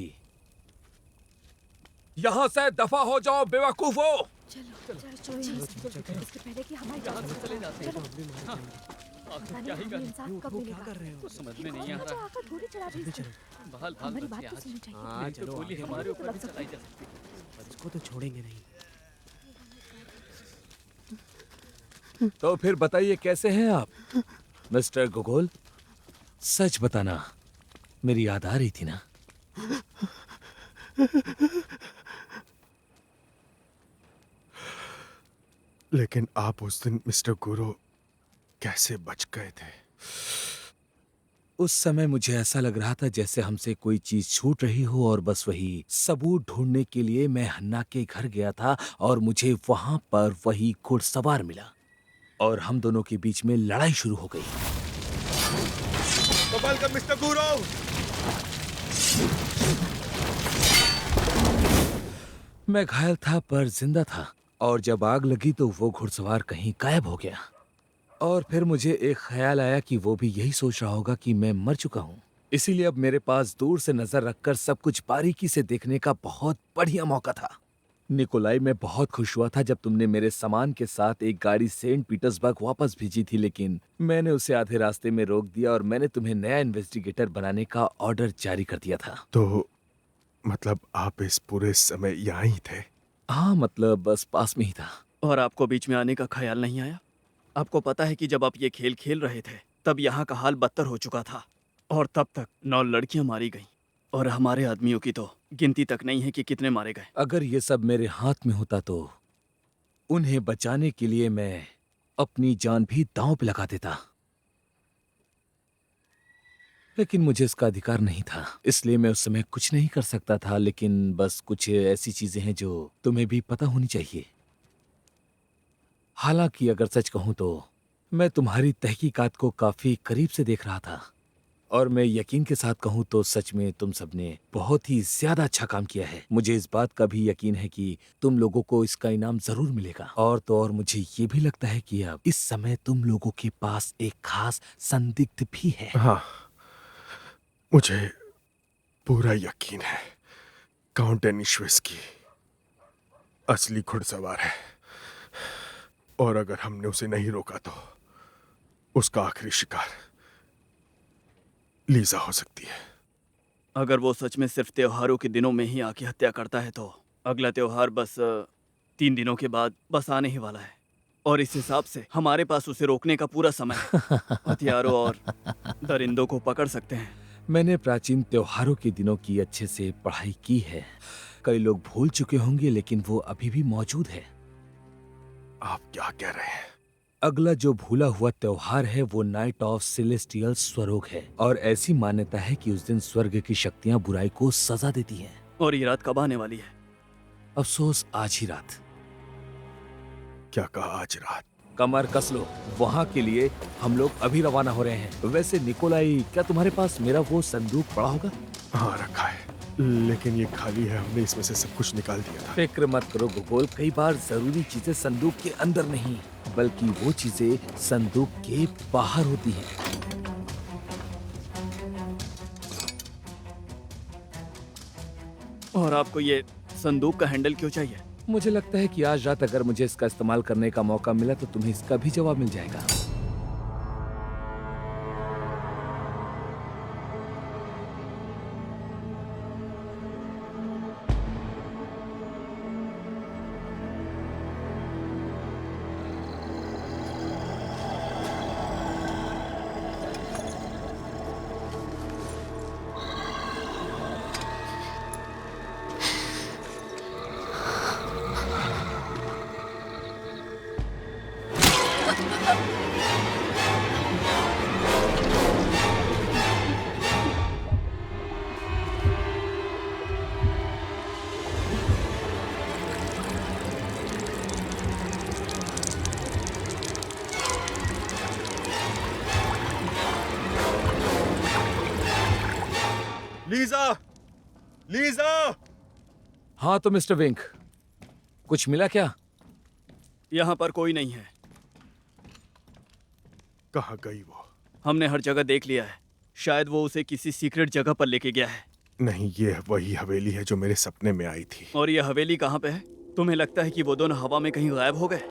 यहाँ से दफा हो जाओ बेवकूफो। इसके पहले कि हमारी जान से चले जाते हैं। क्या ही कर रहे हो? समझ में नहीं आ रहा। गोली चला रही है। हमारी बात तो सुननी चाहिए। हाँ चलो, गोली हमारे ऊपर भी चलाई जा सकती है। इसको तो छोड़ेंगे नहीं। तो फिर बताइए कैसे हैं आप मिस्टर गोगोल? सच बताना, मेरी याद आ रही थी ना? लेकिन आप उस दिन मिस्टर गुरु कैसे बच गए थे? उस समय मुझे ऐसा लग रहा था जैसे हमसे कोई चीज छूट रही हो और बस वही सबूत ढूंढने के लिए मैं हन्ना के घर गया था और मुझे वहां पर वही घुड़सवार मिला और हम दोनों के बीच में लड़ाई शुरू हो गई। तो वेलकम मिस्टर गुरु। मैं घायल था पर जिंदा था और जब आग लगी तो वो घुड़सवार कहीं गायब हो गया और फिर मुझे एक ख्याल आया कि वो भी यही सोच रहा होगा कि मैं मर चुका हूँ। इसीलिए अब मेरे पास दूर से नजर रखकर सब कुछ बारीकी से देखने का बहुत बढ़िया मौका था। निकोलाई, मैं बहुत खुश हुआ था जब तुमने मेरे सामान के साथ एक गाड़ी सेंट पीटर्सबर्ग वापस भेजी थी, लेकिन मैंने उसे आधे रास्ते में रोक दिया और मैंने तुम्हें नया इन्वेस्टिगेटर बनाने का ऑर्डर जारी कर दिया था। तो मतलब आप इस पूरे समय यहाँ ही थे? हाँ, मतलब बस पास में ही था। और आपको बीच में आने का ख्याल नहीं आया? आपको पता है कि जब आप ये खेल खेल रहे थे तब यहाँ का हाल बदतर हो चुका था और तब तक 9 लड़कियां मारी गईं और हमारे आदमियों की तो गिनती तक नहीं है कि कितने मारे गए। अगर ये सब मेरे हाथ में होता तो उन्हें बचाने के लिए मैं अपनी जान भी दांव पे लगा देता, लेकिन मुझे इसका अधिकार नहीं था, इसलिए मैं उस समय कुछ नहीं कर सकता था। लेकिन बस कुछ ऐसी चीजें हैं जो तुम्हें भी पता होनी चाहिए। हालांकि अगर सच कहूं तो मैं तुम्हारी तहकीकात को काफी करीब से देख रहा था और मैं यकीन के साथ कहूं तो सच में तुम सबने बहुत ही ज्यादा अच्छा काम किया है। मुझे इस बात का भी यकीन है कि तुम लोगों को इसका इनाम जरूर मिलेगा और तो और मुझे ये भी लगता है कि अब इस समय तुम लोगों के पास एक खास संदिग्ध भी है। हाँ, मुझे पूरा यकीन है काउंट डेनिशेव्स्की असली घुड़सवार है और अगर हमने उसे नहीं रोका तो उसका आखिरी शिकार लीजा हो सकती है। अगर वो सच में सिर्फ त्योहारों के दिनों में ही आके हत्या करता है तो अगला त्योहार बस 3 दिनों के बाद बस आने ही वाला है और इस हिसाब से हमारे पास उसे रोकने का पूरा समय है। हथियारों और दरिंदों को पकड़ सकते हैं। मैंने प्राचीन त्योहारों के दिनों की अच्छे से पढ़ाई की है। कई लोग भूल चुके होंगे लेकिन वो अभी भी मौजूद है। आप क्या कह रहे हैं? अगला जो भूला हुआ त्योहार है वो नाइट ऑफ सेलेस्टियल स्वरोग है और ऐसी मान्यता है कि उस दिन स्वर्ग की शक्तियां बुराई को सजा देती हैं। और ये रात कब आने वाली है? अफसोस आज ही रात। क्या कहा आज रात? कमर कस लो, वहाँ के लिए हम लोग अभी रवाना हो रहे हैं। वैसे निकोलाई, क्या तुम्हारे पास मेरा वो संदूक पड़ा होगा? हाँ रखा है, लेकिन ये खाली है। हमने इसमें से सब कुछ निकाल दिया था। फिक्र मत करो गोगोल, कई बार जरूरी चीजें संदूक के अंदर नहीं बल्कि वो चीजें संदूक के बाहर होती हैं। और आपको ये संदूक का हैंडल क्यों चाहिए? मुझे लगता है कि आज रात अगर मुझे इसका इस्तेमाल करने का मौका मिला तो तुम्हें इसका भी जवाब मिल जाएगा। Lisa, Lisa. हाँ तो मिस्टर विंक, कुछ मिला क्या? यहाँ पर कोई नहीं है। कहाँ गई वो? हमने हर जगह देख लिया है। शायद वो उसे किसी सीक्रेट जगह पर लेके गया है। नहीं, ये वही हवेली है जो मेरे सपने में आई थी। और ये हवेली कहाँ पे है? तुम्हें लगता है कि वो दोनों हवा में कहीं गायब हो गए?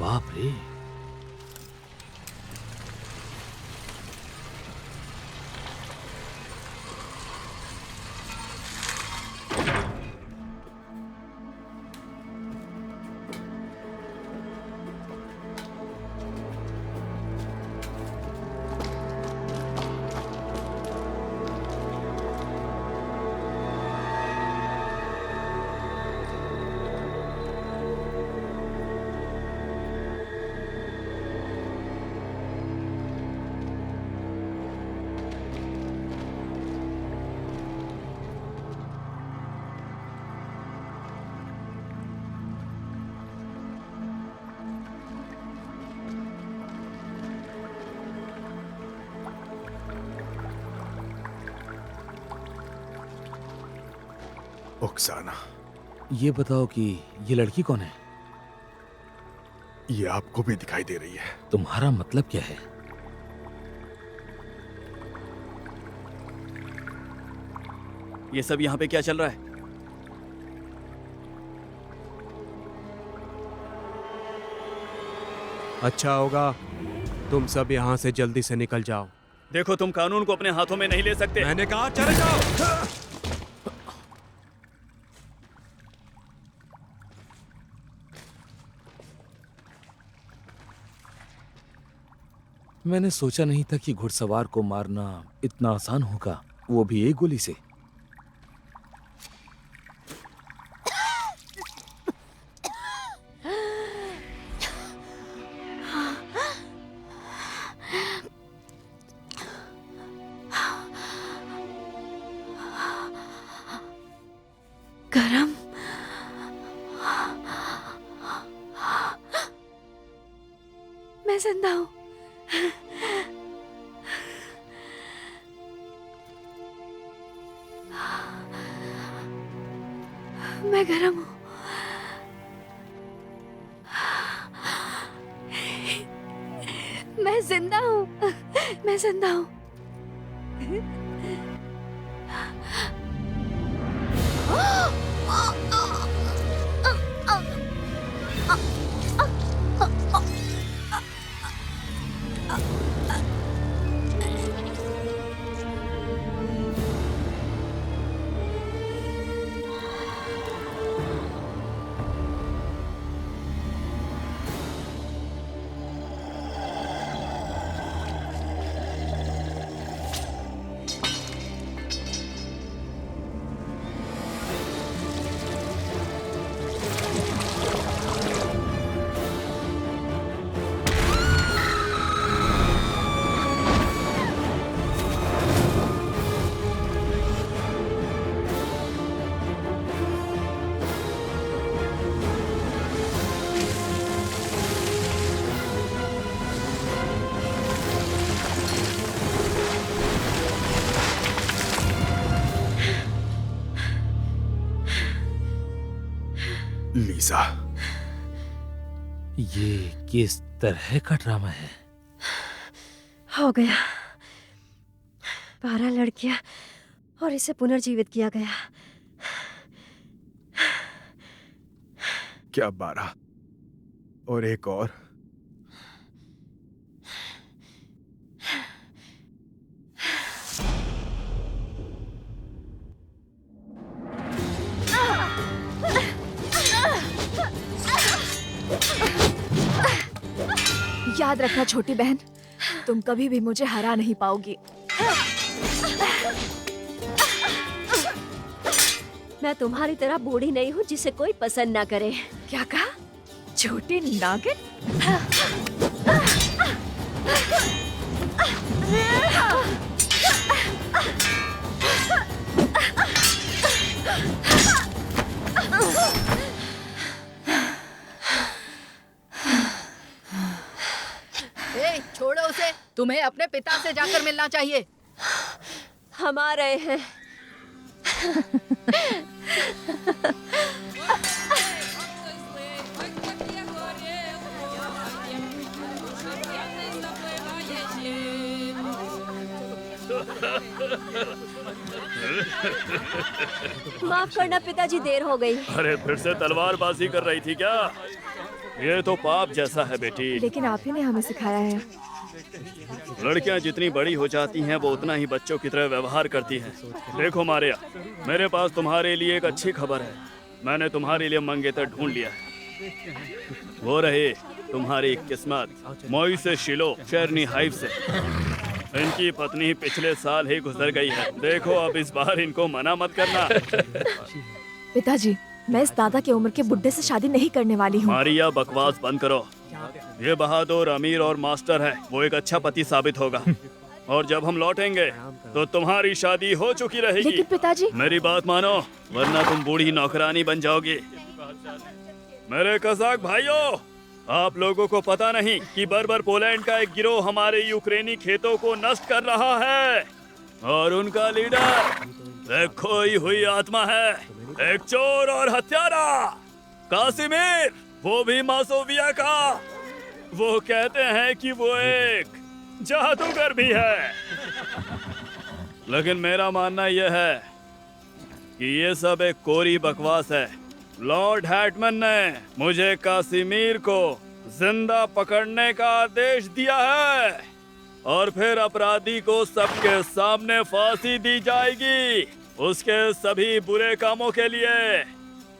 बाप रे, ओक्साना, ये बताओ कि ये लड़की कौन है? ये आपको भी दिखाई दे रही है। तुम्हारा मतलब क्या है? ये सब यहाँ पे क्या चल रहा है? अच्छा होगा तुम सब यहाँ से जल्दी से निकल जाओ। देखो, तुम कानून को अपने हाथों में नहीं ले सकते। मैंने कहा चले जाओ। मैंने सोचा नहीं था कि घुड़सवार को मारना इतना आसान होगा, वो भी एक गोली से। गरम। मैं जिंदा हूँ। मैं गरम हूँ। मैं जिंदा हूँ। मैं जिंदा हूँ। लीजा, ये किस तरह का ड्रामा है? हो गया। 12 लड़कियां और इसे पुनर्जीवित किया गया। क्या 12? और एक और? याद रखना छोटी बहन, तुम कभी भी मुझे हरा नहीं पाओगी। मैं तुम्हारी तरह बूढ़ी नहीं हूँ जिसे कोई पसंद ना करे। क्या कहा? छोटी नागिन? छोड़ो उसे, तुम्हें अपने पिता से जाकर मिलना चाहिए। हम आ रहे हैं। माफ करना पिताजी, देर हो गई। अरे फिर से तलवारबाजी कर रही थी क्या? ये तो पाप जैसा है बेटी। लेकिन आप ही ने हमें सिखाया है। लड़कियां जितनी बड़ी हो जाती हैं वो उतना ही बच्चों की तरह व्यवहार करती हैं। देखो मारिया, मेरे पास तुम्हारे लिए एक अच्छी खबर है। मैंने तुम्हारे लिए मंगेतर ढूंढ लिया है। वो रहे तुम्हारी किस्मत। मोई से शिलो शेरनी हाइव से। इनकी पत्नी पिछले साल ही गुजर गई है। देखो अब इस बार इनको मना मत करना। पिताजी, मैं इस दादा की उम्र के बुड्ढे से शादी नहीं करने वाली हूँ। मारिया, बकवास बंद करो। ये बहादुर, अमीर और मास्टर है। वो एक अच्छा पति साबित होगा। और जब हम लौटेंगे तो तुम्हारी शादी हो चुकी रहेगी। लेकिन पिताजी, मेरी बात मानो, वरना तुम बूढ़ी नौकरानी बन जाओगी। मेरे कज़ाक भाइयों, आप लोगों को पता नहीं कि बर्बर पोलैंड का एक गिरोह हमारे यूक्रेनी खेतों को नष्ट कर रहा है। और उनका लीडर एक खोई हुई आत्मा है, एक चोर और हत्यारा, कासिमिर, वो भी मासोविया का। वो कहते हैं कि वो एक जादूगर भी है। लेकिन मेरा मानना यह है कि ये सब एक कोरी बकवास है। लॉर्ड हैटमैन ने मुझे कासिमिर को जिंदा पकड़ने का आदेश दिया है और फिर अपराधी को सबके सामने फांसी दी जाएगी उसके सभी बुरे कामों के लिए।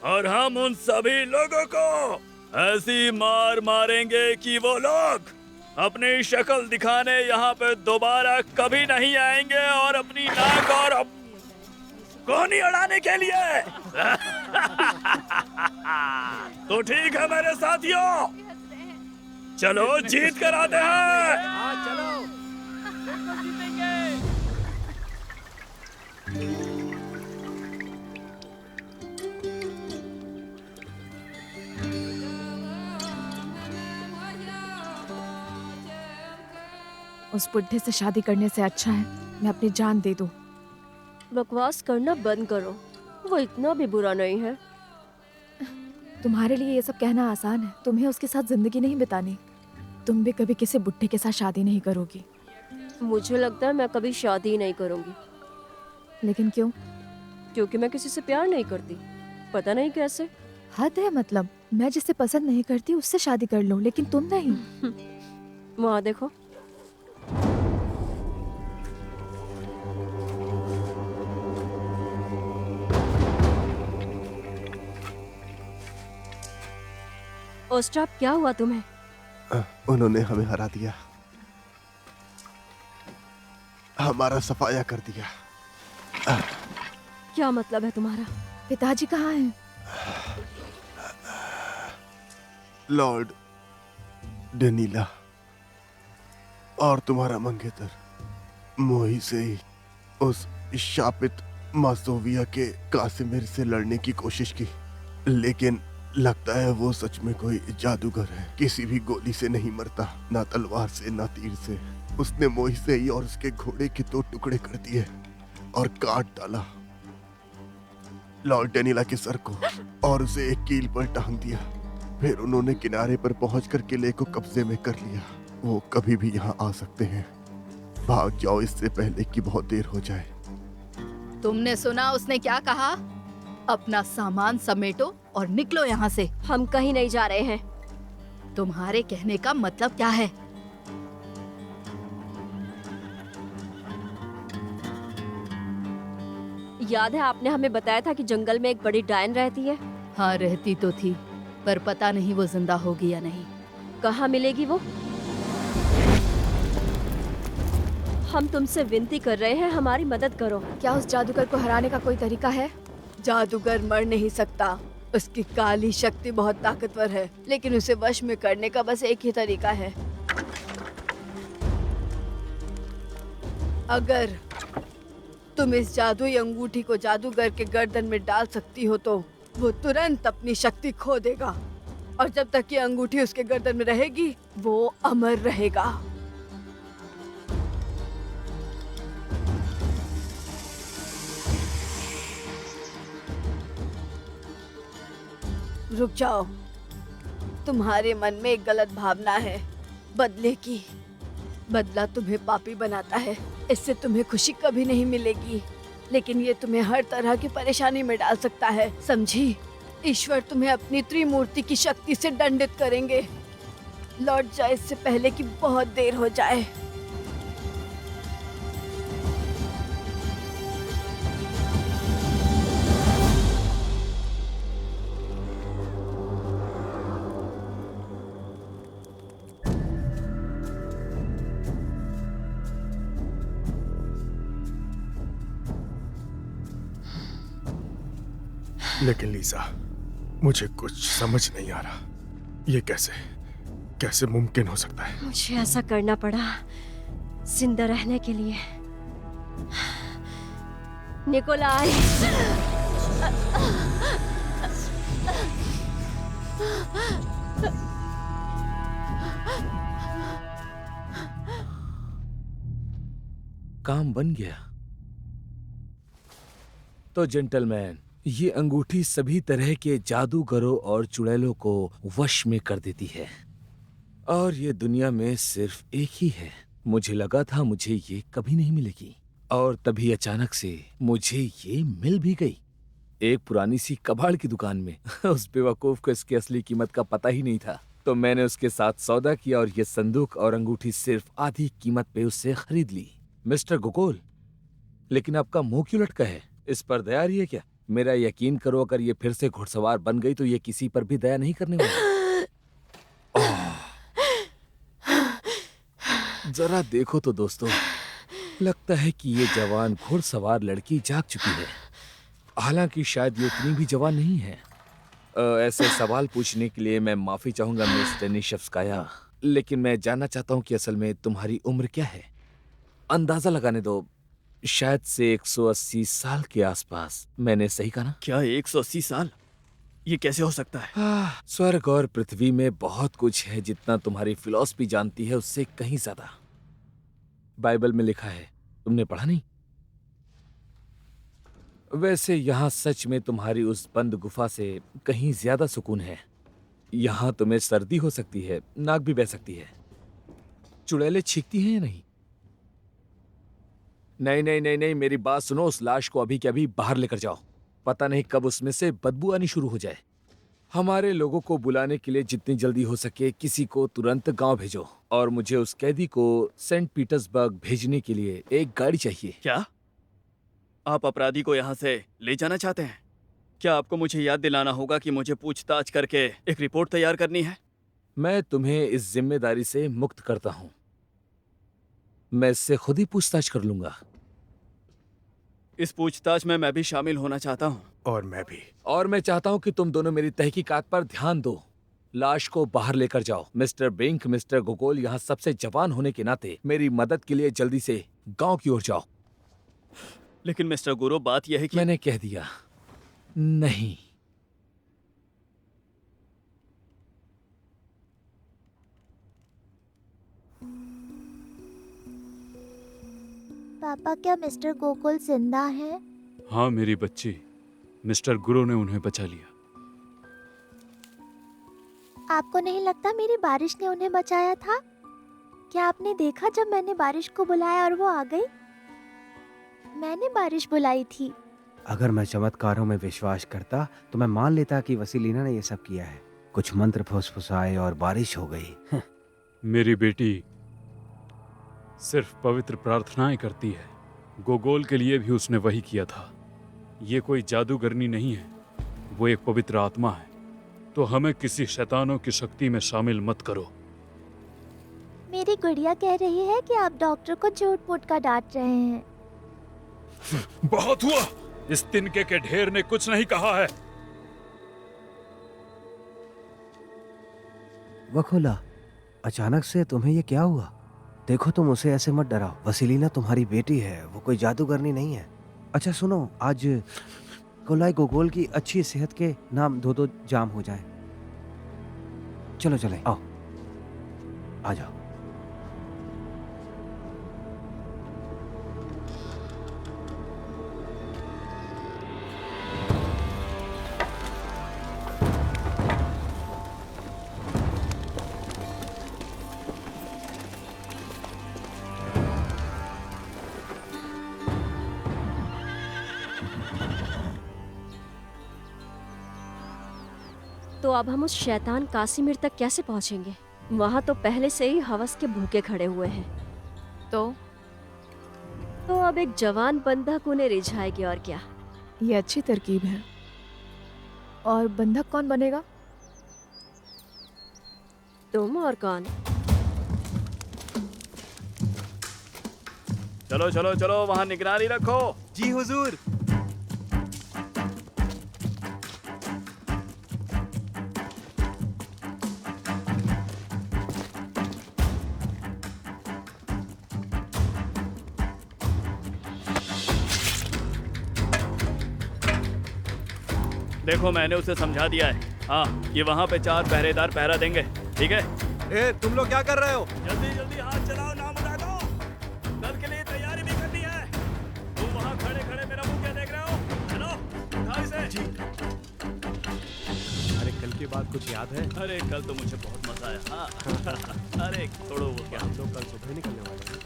और हम उन सभी लोगों को ऐसी मार मारेंगे कि वो लोग अपनी शक्ल दिखाने यहाँ पे दोबारा कभी नहीं आएंगे और अपनी नाक और कोनी अड़ाने के लिए। तो ठीक है मेरे साथियों, चलो जीत कर आते हैं। चलो, उस बुड्ढे से शादी करने से अच्छा है मैं अपनी जान दे दूं। बकवास करना बंद करो, वो इतना भी बुरा नहीं है। तुम्हारे लिए ये सब कहना आसान है, तुम्हें उसके साथ जिंदगी नहीं बितानी। तुम भी कभी किसी बुड्ढे के साथ शादी नहीं करोगी। मुझे लगता है मैं कभी शादी ही नहीं करूंगी। लेकिन क्यों? क्योंकि मैं किसी से प्यार नहीं करती, पता नहीं कैसे। हद है, मतलब मैं जिसे पसंद नहीं करती उससे शादी कर लो, लेकिन तुम नहीं। वहाँ देखो। ओस्ट्राप, क्या हुआ तुम्हें? उन्होंने हमें हरा दिया, हमारा सफाया कर दिया। क्या मतलब है तुम्हारा? पिताजी कहाँ हैं? लॉर्ड डेनीला और तुम्हारा मंगेतर मोही से ही उस शापित मासोविया के कासिमिर से लड़ने की कोशिश की, लेकिन लगता है वो सच में कोई जादूगर है। किसी भी गोली से नहीं मरता, ना तलवार से ना तीर से। उसने मोही से ही और उसके घोड़े के 2 टुकड़े कर दिए और काट डाला लॉर्ड डेनीला के सर को और उसे एक कील पर टांग दिया। फिर उन्होंने किनारे पर पहुंचकर किले को कब्जे में कर लिया। वो कभी भी यहाँ आ सकते हैं। भाग जाओ इससे पहले कि बहुत देर हो जाए। तुमने सुना उसने क्या कहा? अपना सामान समेटो और निकलो यहाँ से। हम कहीं नहीं जा रहे हैं। तुम्हारे कहने का मतलब क्या है? याद है आपने हमें बताया था कि जंगल में एक बड़ी डायन रहती है? हाँ, रहती तो थी, पर पता नहीं वो जिंदा होगी या नहीं। कहाँ मिलेगी वो? हम तुमसे विनती कर रहे हैं, हमारी मदद करो। क्या उस जादूगर को हराने का कोई तरीका है? जादूगर मर नहीं सकता। उसकी काली शक्ति बहुत ताकतवर है, लेकिन उसे वश में करने का बस एक ही तरीका है। अगर तुम इस जादुई अंगूठी को जादूगर के गर्दन में डाल सकती हो तो वो तुरंत अपनी शक्ति खो देगा, और जब तक ये अंगूठी उसके गर्दन में रहेगी वो अमर रहेगा। रुक जाओ, तुम्हारे मन में एक गलत भावना है बदले की। बदला तुम्हें पापी बनाता है, इससे तुम्हें खुशी कभी नहीं मिलेगी, लेकिन ये तुम्हें हर तरह की परेशानी में डाल सकता है, समझी? ईश्वर तुम्हें अपनी त्रिमूर्ति की शक्ति से दंडित करेंगे। लौट जाए इससे पहले कि बहुत देर हो जाए। लेकिन लीजा, मुझे कुछ समझ नहीं आ रहा, ये कैसे मुमकिन हो सकता है? मुझे ऐसा करना पड़ा जिंदा रहने के लिए। निकोलाई, काम बन गया। तो जेंटलमैन, ये अंगूठी सभी तरह के जादूगरों और चुड़ैलों को वश में कर देती है, और ये दुनिया में सिर्फ एक ही है। मुझे लगा था मुझे ये कभी नहीं मिलेगी, और तभी अचानक से मुझे ये मिल भी गई, एक पुरानी सी कबाड़ की दुकान में। उस बेवकूफ को इसकी असली कीमत का पता ही नहीं था, तो मैंने उसके साथ सौदा किया और ये संदूक और अंगूठी सिर्फ आधी कीमत पे उससे खरीद ली। मिस्टर गोगोल, लेकिन आपका मुंह क्यों लटका है? इस पर दया रही है क्या? मेरा यकीन करो, अगर ये फिर से घुड़सवार बन गई तो ये किसी पर भी दया नहीं करने वाली। जरा देखो तो दोस्तों, लगता है कि ये जवान घुड़सवार लड़की जाग चुकी है, हालांकि शायद ये इतनी भी जवान नहीं है। ऐसे सवाल पूछने के लिए मैं माफी चाहूंगा मिस डेनिशेव्स्काया, लेकिन मैं जानना चाहता हूँ कि असल में तुम्हारी उम्र क्या है? अंदाजा लगाने दो, शायद से 180 साल के आसपास। मैंने सही कहा ना? क्या 180 साल? ये कैसे हो सकता है? स्वर्ग और पृथ्वी में बहुत कुछ है जितना तुम्हारी फिलॉसफी जानती है, उससे कहीं ज्यादा। बाइबल में लिखा है, तुमने पढ़ा नहीं? वैसे यहाँ सच में तुम्हारी उस बंद गुफा से कहीं ज्यादा सुकून है। यहाँ तुम्हें सर्दी हो सकती है, नाक भी बह सकती है, चुड़ैलें छींकती हैं या नहीं? नहीं नहीं नहीं नहीं, मेरी बात सुनो। उस लाश को अभी के अभी बाहर लेकर जाओ, पता नहीं कब उसमें से बदबू आनी शुरू हो जाए। हमारे लोगों को बुलाने के लिए जितनी जल्दी हो सके किसी को तुरंत गांव भेजो, और मुझे उस कैदी को सेंट पीटर्सबर्ग भेजने के लिए एक गाड़ी चाहिए। क्या आप अपराधी को यहाँ से ले जाना चाहते हैं? क्या आपको मुझे याद दिलाना होगा कि मुझे पूछताछ करके एक रिपोर्ट तैयार करनी है? मैं तुम्हें इस जिम्मेदारी से मुक्त करता हूँ, मैं इससे खुद ही पूछताछ कर लूंगा। इस पूछताछ में मैं भी शामिल होना चाहता हूँ। और मैं भी। और मैं चाहता हूँ कि तुम दोनों मेरी तहकीकात पर ध्यान दो। लाश को बाहर लेकर जाओ। मिस्टर बिंक, मिस्टर गोगोल, यहाँ सबसे जवान होने के नाते मेरी मदद के लिए जल्दी से गांव की ओर जाओ। लेकिन मिस्टर गुरु, बात यह है कि मैंने कह दिया नहीं। पापा, क्या मिस्टर गोकुल जिंदा है? हाँ मेरी बच्ची, मिस्टर गुरु ने उन्हें बचा लिया। आपको नहीं लगता मेरी बारिश ने उन्हें बचाया था? क्या आपने देखा जब मैंने बारिश को बुलाया और वो आ गई? मैंने बारिश बुलाई थी। अगर मैं चमत्कारों में विश्वास करता तो मैं मान लेता कि वसीलीना ने ये सब किया है। कुछ मंत्र फुसफुसाए और बारिश हो गई। मेरी बेटी सिर्फ पवित्र प्रार्थनाएं करती है। गोगोल के लिए भी उसने वही किया था। ये कोई जादूगरनी नहीं है, वो एक पवित्र आत्मा है। तो हमें किसी शैतानों की शक्ति में शामिल मत करो। मेरी गुड़िया कह रही है कि आप डॉक्टर को झूठ मूठ का डांट रहे हैं। बहुत हुआ। इस तिनके के ढेर ने कुछ नहीं कहा है। वखोला, अचानक से तुम्हें ये क्या हुआ? देखो, तुम उसे ऐसे मत डराओ। वसीलीना तुम्हारी बेटी है, वो कोई जादूगरनी नहीं है। अच्छा सुनो, आज कोलाई गोगोल की अच्छी सेहत के नाम दो जाम हो जाए। चलो चले, आओ, आ जाओ। तो अब हम उस शैतान कासिमिर तक कैसे पहुंचेंगे? वहां तो पहले से ही हवस के भूखे खड़े हुए हैं। तो अब एक जवान बंधक उन्हें रिझाएगी, और क्या। ये अच्छी तरकीब है। और बंधक कौन बनेगा? तुम और कौन? चलो चलो चलो, वहाँ निगरानी रखो। जी हुजूर। देखो, मैंने उसे समझा दिया है। हाँ, ये वहाँ पे 4 पहरेदार पहरा देंगे, ठीक है? ए, तुम लोग क्या कर रहे हो? जल्दी जल्दी हाथ चलाओ, नाम बता दो। कल के लिए तैयारी भी करनी है। तुम वहाँ खड़े खड़े मेरा मुंह क्या देख रहे हो? चलो, उठाओ इसे। जी। अरे कल की बात कुछ याद है? अरे कल तो मुझे बहुत मजा आया। हाँ। अरे छोड़ो वो क्या, हम लोग कल सुबह निकलने वाले हैं।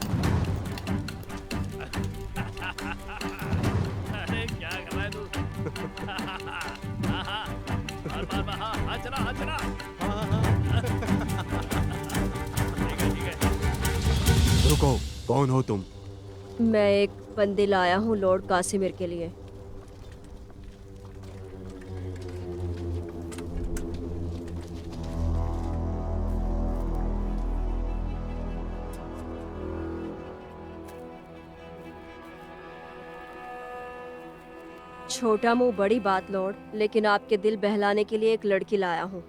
अरे क्या कर रहा है तू? हाथ चला, हाथ चला। ठीक है। रुको, कौन हो तुम? मैं एक बंदी लाया हूँ लॉर्ड कासिमिर के लिए। छोटा मुंह बड़ी बात लॉर्ड, लेकिन आपके दिल बहलाने के लिए एक लड़की लाया हूँ।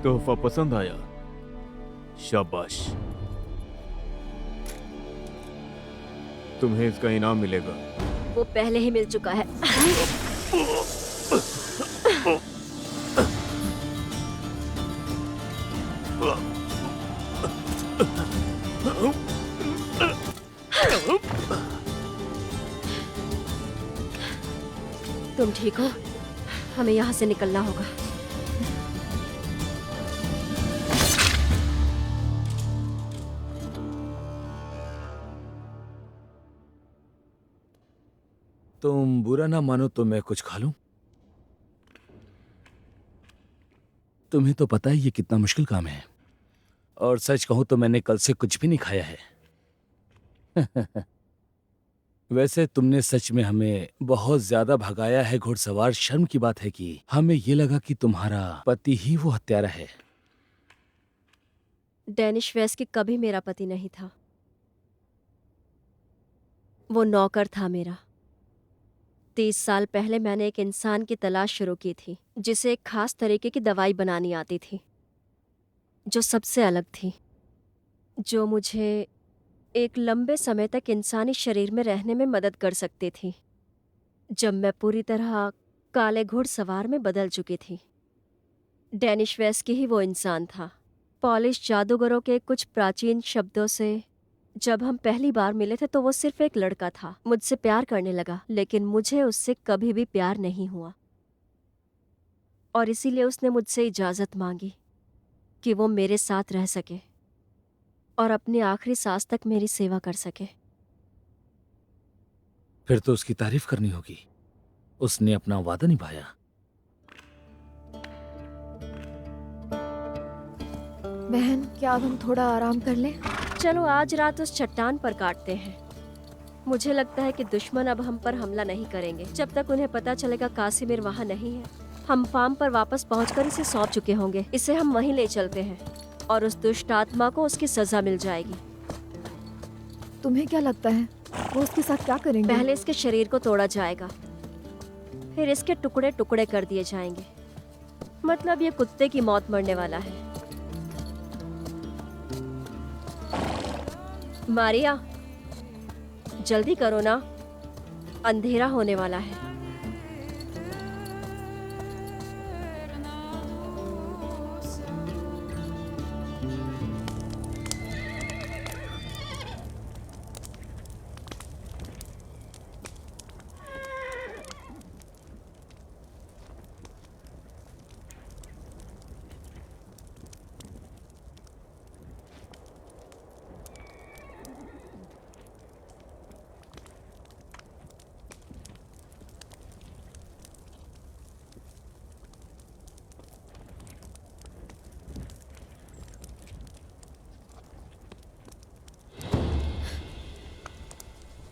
तोहफा पसंद आया? शाबाश, तुम्हें इसका इनाम मिलेगा। वो पहले ही मिल चुका है। तुम ठीक हो? हमें यहाँ से निकलना होगा। तुम बुरा ना मानो तो मैं कुछ खा लूं? तुम्हें तो पता है ये कितना मुश्किल काम है, और सच कहूं तो मैंने कल से कुछ भी नहीं खाया है। वैसे तुमने सच में हमें बहुत ज्यादा भगाया है घुड़सवार। शर्म की बात है कि हमें ये लगा कि तुम्हारा पति ही वो हत्यारा है। डेनिश वेस्की कभी मेरा पति नहीं था। वो नौकर था मेरा। 30 साल पहले मैंने एक इंसान की तलाश शुरू की थी जिसे एक खास तरीके की दवाई बनानी आती थी, जो सबसे अलग थी, जो मुझे एक लंबे समय तक इंसानी शरीर में रहने में मदद कर सकती थी, जब मैं पूरी तरह काले घुड़सवार में बदल चुकी थी। डेनिश वेस्की ही वो इंसान था। पॉलिश जादूगरों के कुछ प्राचीन शब्दों से जब हम पहली बार मिले थे तो वो सिर्फ एक लड़का था। मुझसे प्यार करने लगा, लेकिन मुझे उससे कभी भी प्यार नहीं हुआ। और इसीलिए उसने मुझसे इजाज़त मांगी कि वो मेरे साथ रह सके और अपनी आखिरी सांस तक मेरी सेवा कर सके। फिर तो उसकी तारीफ करनी होगी, उसने अपना वादा निभाया। बहन, क्या अब हम थोड़ा आराम कर लें? चलो आज रात उस चट्टान पर काटते हैं। मुझे लगता है कि दुश्मन अब हम पर हमला नहीं करेंगे जब तक उन्हें पता चलेगा कासिमिर वहाँ नहीं है। हम फार्म पर वापस पहुंचकर इसे सौंप चुके होंगे। इसे हम वहीं ले चलते हैं और उस दुष्ट आत्मा को उसकी सजा मिल जाएगी। तुम्हें क्या लगता है वो उसके साथ क्या करेंगे? पहले इसके शरीर को तोड़ा जाएगा, फिर इसके टुकड़े टुकड़े कर दिए जाएंगे। मतलब ये कुत्ते की मौत मरने वाला है। मारिया, जल्दी करो ना, अंधेरा होने वाला है।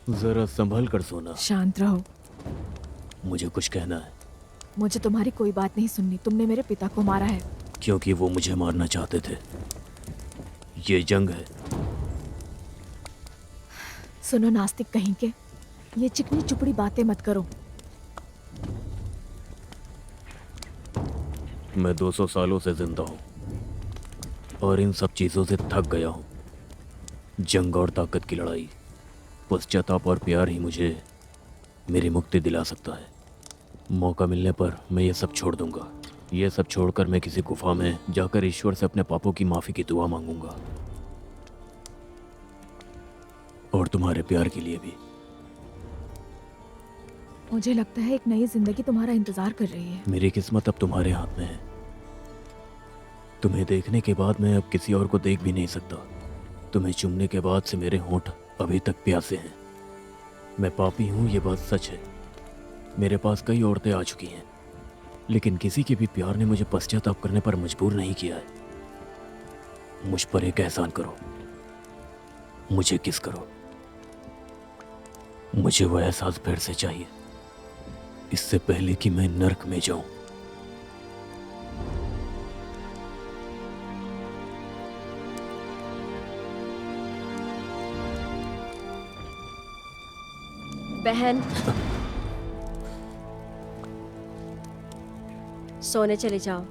जरा संभल कर सोना। शांत रहो। मुझे कुछ कहना है। मुझे तुम्हारी कोई बात नहीं सुननी। तुमने मेरे पिता को मारा है। क्योंकि वो मुझे मारना चाहते थे। ये जंग है। सुनो नास्तिक कहीं के, ये चिकनी चुपड़ी बातें मत करो। मैं 200 सालों से जिंदा हूँ और इन सब चीजों से थक गया हूँ। जंग और ताकत की लड़ाई, पश्चाताप और प्यार ही मुझे मेरी मुक्ति दिला सकता है। मौका मिलने पर मैं ये सब छोड़ दूंगा। ये सब छोड़कर मैं किसी गुफा में जाकर ईश्वर से अपने पापों की माफी की दुआ मांगूंगा, और तुम्हारे प्यार के लिए भी। मुझे लगता है एक नई जिंदगी तुम्हारा इंतजार कर रही है। मेरी किस्मत अब तुम्हारे हाथ में है। तुम्हें देखने के बाद मैं अब किसी और को देख भी नहीं सकता। तुम्हें चूमने के बाद से मेरे होंठ अभी तक प्यासे हैं। मैं पापी हूँ, ये बात सच है। मेरे पास कई औरतें आ चुकी हैं, लेकिन किसी के भी प्यार ने मुझे पश्चाताप करने पर मजबूर नहीं किया है। मुझ पर एक एहसान करो, मुझे किस करो। मुझे वह एहसास फिर से चाहिए, इससे पहले कि मैं नर्क में जाऊं। बहन, सोने चले जाओ।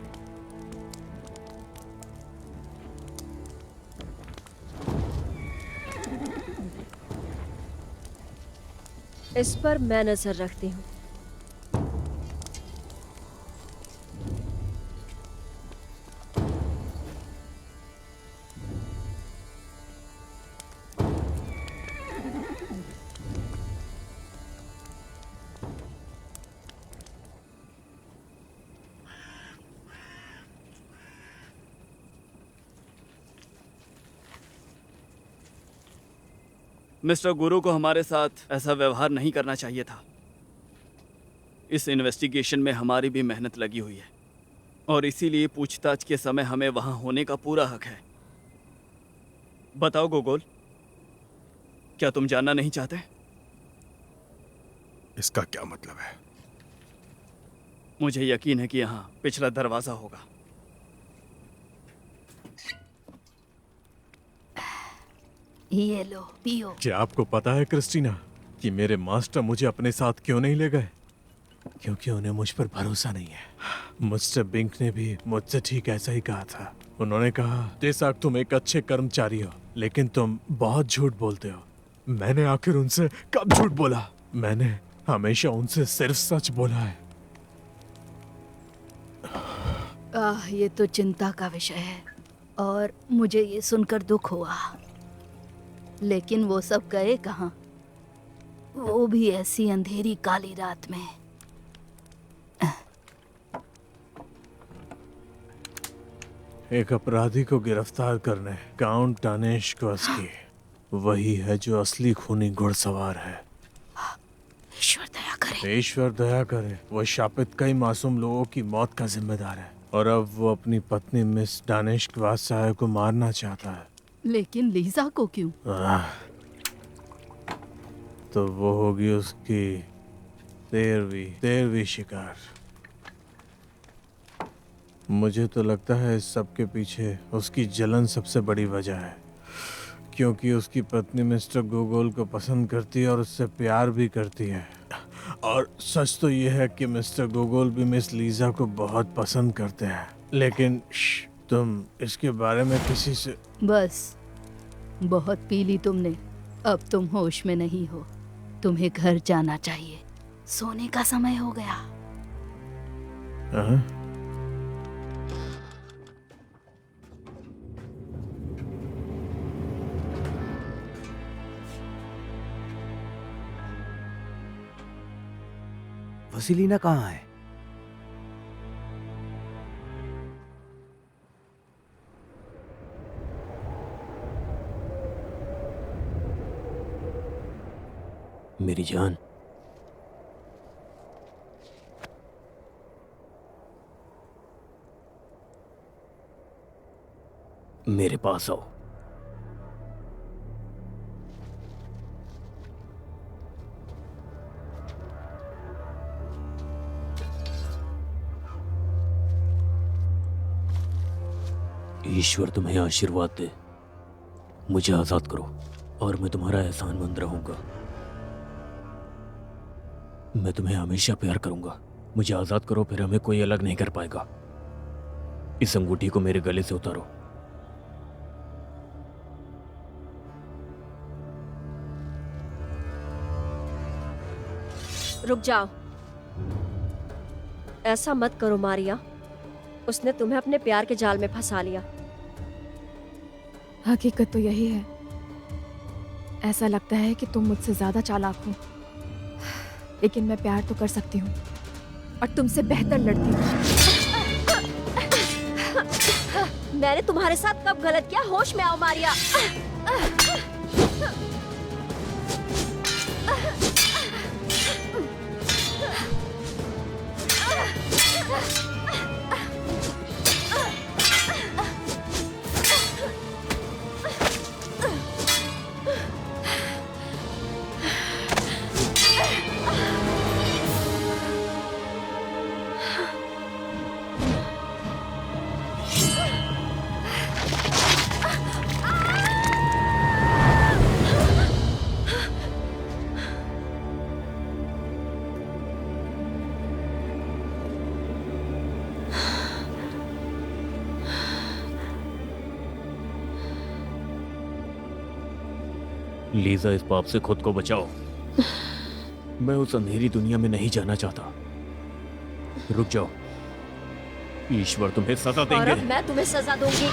इस पर मैं नजर रखती हूँ। मिस्टर गुरु को हमारे साथ ऐसा व्यवहार नहीं करना चाहिए था। इस इन्वेस्टिगेशन में हमारी भी मेहनत लगी हुई है और इसीलिए पूछताछ के समय हमें वहां होने का पूरा हक है। बताओ गोगोल, क्या तुम जानना नहीं चाहते? इसका क्या मतलब है? मुझे यकीन है कि यहाँ पिछला दरवाजा होगा। ये लो, पियो। क्या आपको पता है क्रिस्टीना कि मेरे मास्टर मुझे अपने साथ क्यों नहीं ले गए? क्योंकि उन्हें मुझ पर भरोसा नहीं है। मिस्टर बिंक ने भी मुझसे ठीक ऐसा ही कहा था। उन्होंने कहा, बेशक तुम एक अच्छे कर्मचारी हो, लेकिन तुम बहुत झूठ बोलते हो। मैंने आखिर उनसे कब झूठ बोला? मैंने हमेशा उनसे सिर्फ सच बोला है। ये तो चिंता का विषय है और मुझे ये सुनकर दुख हुआ। लेकिन वो सब गए कहाँ? वो भी ऐसी अंधेरी काली रात में। एक अपराधी को गिरफ्तार करने काउंट टानेश्कोव्स्की वही है जो असली खूनी घुड़सवार है। ईश्वर दया करे। ईश्वर दया करे। वो शापित कई मासूम लोगों की मौत का जिम्मेदार है और अब वो अपनी पत्नी मिस टानेश्कोव्स्की को मारना चाहता है। लेकिन लीजा को क्यों? तो वो होगी उसकी तेरहवीं शिकार। मुझे तो लगता है इस सब के पीछे उसकी जलन सबसे बड़ी वजह है, क्योंकि उसकी पत्नी मिस्टर गोगोल को पसंद करती है और उससे प्यार भी करती है। और सच तो ये है कि मिस्टर गोगोल भी मिस लीजा को बहुत पसंद करते हैं। लेकिन तुम इसके बारे में किसी से... बस, बहुत पी ली तुमने। अब तुम होश में नहीं हो। तुम्हें घर जाना चाहिए। सोने का समय हो गया। वसीलीना कहाँ है? मेरी जान, मेरे पास आओ। ईश्वर तुम्हें आशीर्वाद दे। मुझे आजाद करो और मैं तुम्हारा एहसानमंद रहूंगा। मैं तुम्हें हमेशा प्यार करूंगा। मुझे आजाद करो, फिर हमें कोई अलग नहीं कर पाएगा। इस अंगूठी को मेरे गले से उतारो। रुक जाओ। ऐसा मत करो मारिया। उसने तुम्हें अपने प्यार के जाल में फंसा लिया। हकीकत तो यही है। ऐसा लगता है कि तुम मुझसे ज्यादा चालाक हो, लेकिन मैं प्यार तो कर सकती हूँ और तुमसे बेहतर लड़ती हूँ। मैंने तुम्हारे साथ कब गलत किया? होश में आओ मारिया। लीजा, इस पाप से खुद को बचाओ। मैं उस अंधेरी दुनिया में नहीं जाना चाहता। रुक जाओ। ईश्वर तुम्हें सजा और देंगे। अब मैं तुम्हें सजा दूंगी।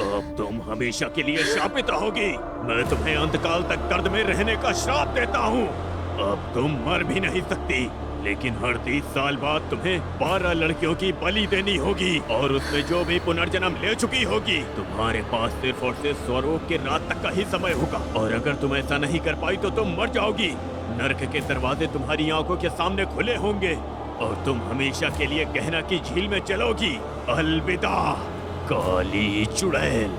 अब तुम हमेशा के लिए शापित रहोगी। मैं तुम्हें अंतकाल तक दर्द में रहने का श्राप देता हूँ। अब तुम मर भी नहीं सकती, लेकिन हर 30 साल बाद तुम्हें 12 लड़कियों की बलि देनी होगी और उसमें जो भी पुनर्जन्म ले चुकी होगी। तुम्हारे पास सिर्फ और सिर्फ स्वरोग के रात तक का ही समय होगा, और अगर तुम ऐसा नहीं कर पाई तो तुम मर जाओगी। नर्क के दरवाजे तुम्हारी आंखों के सामने खुले होंगे और तुम हमेशा के लिए गहना की झील में चलोगी। अलविदा काली चुड़ैल।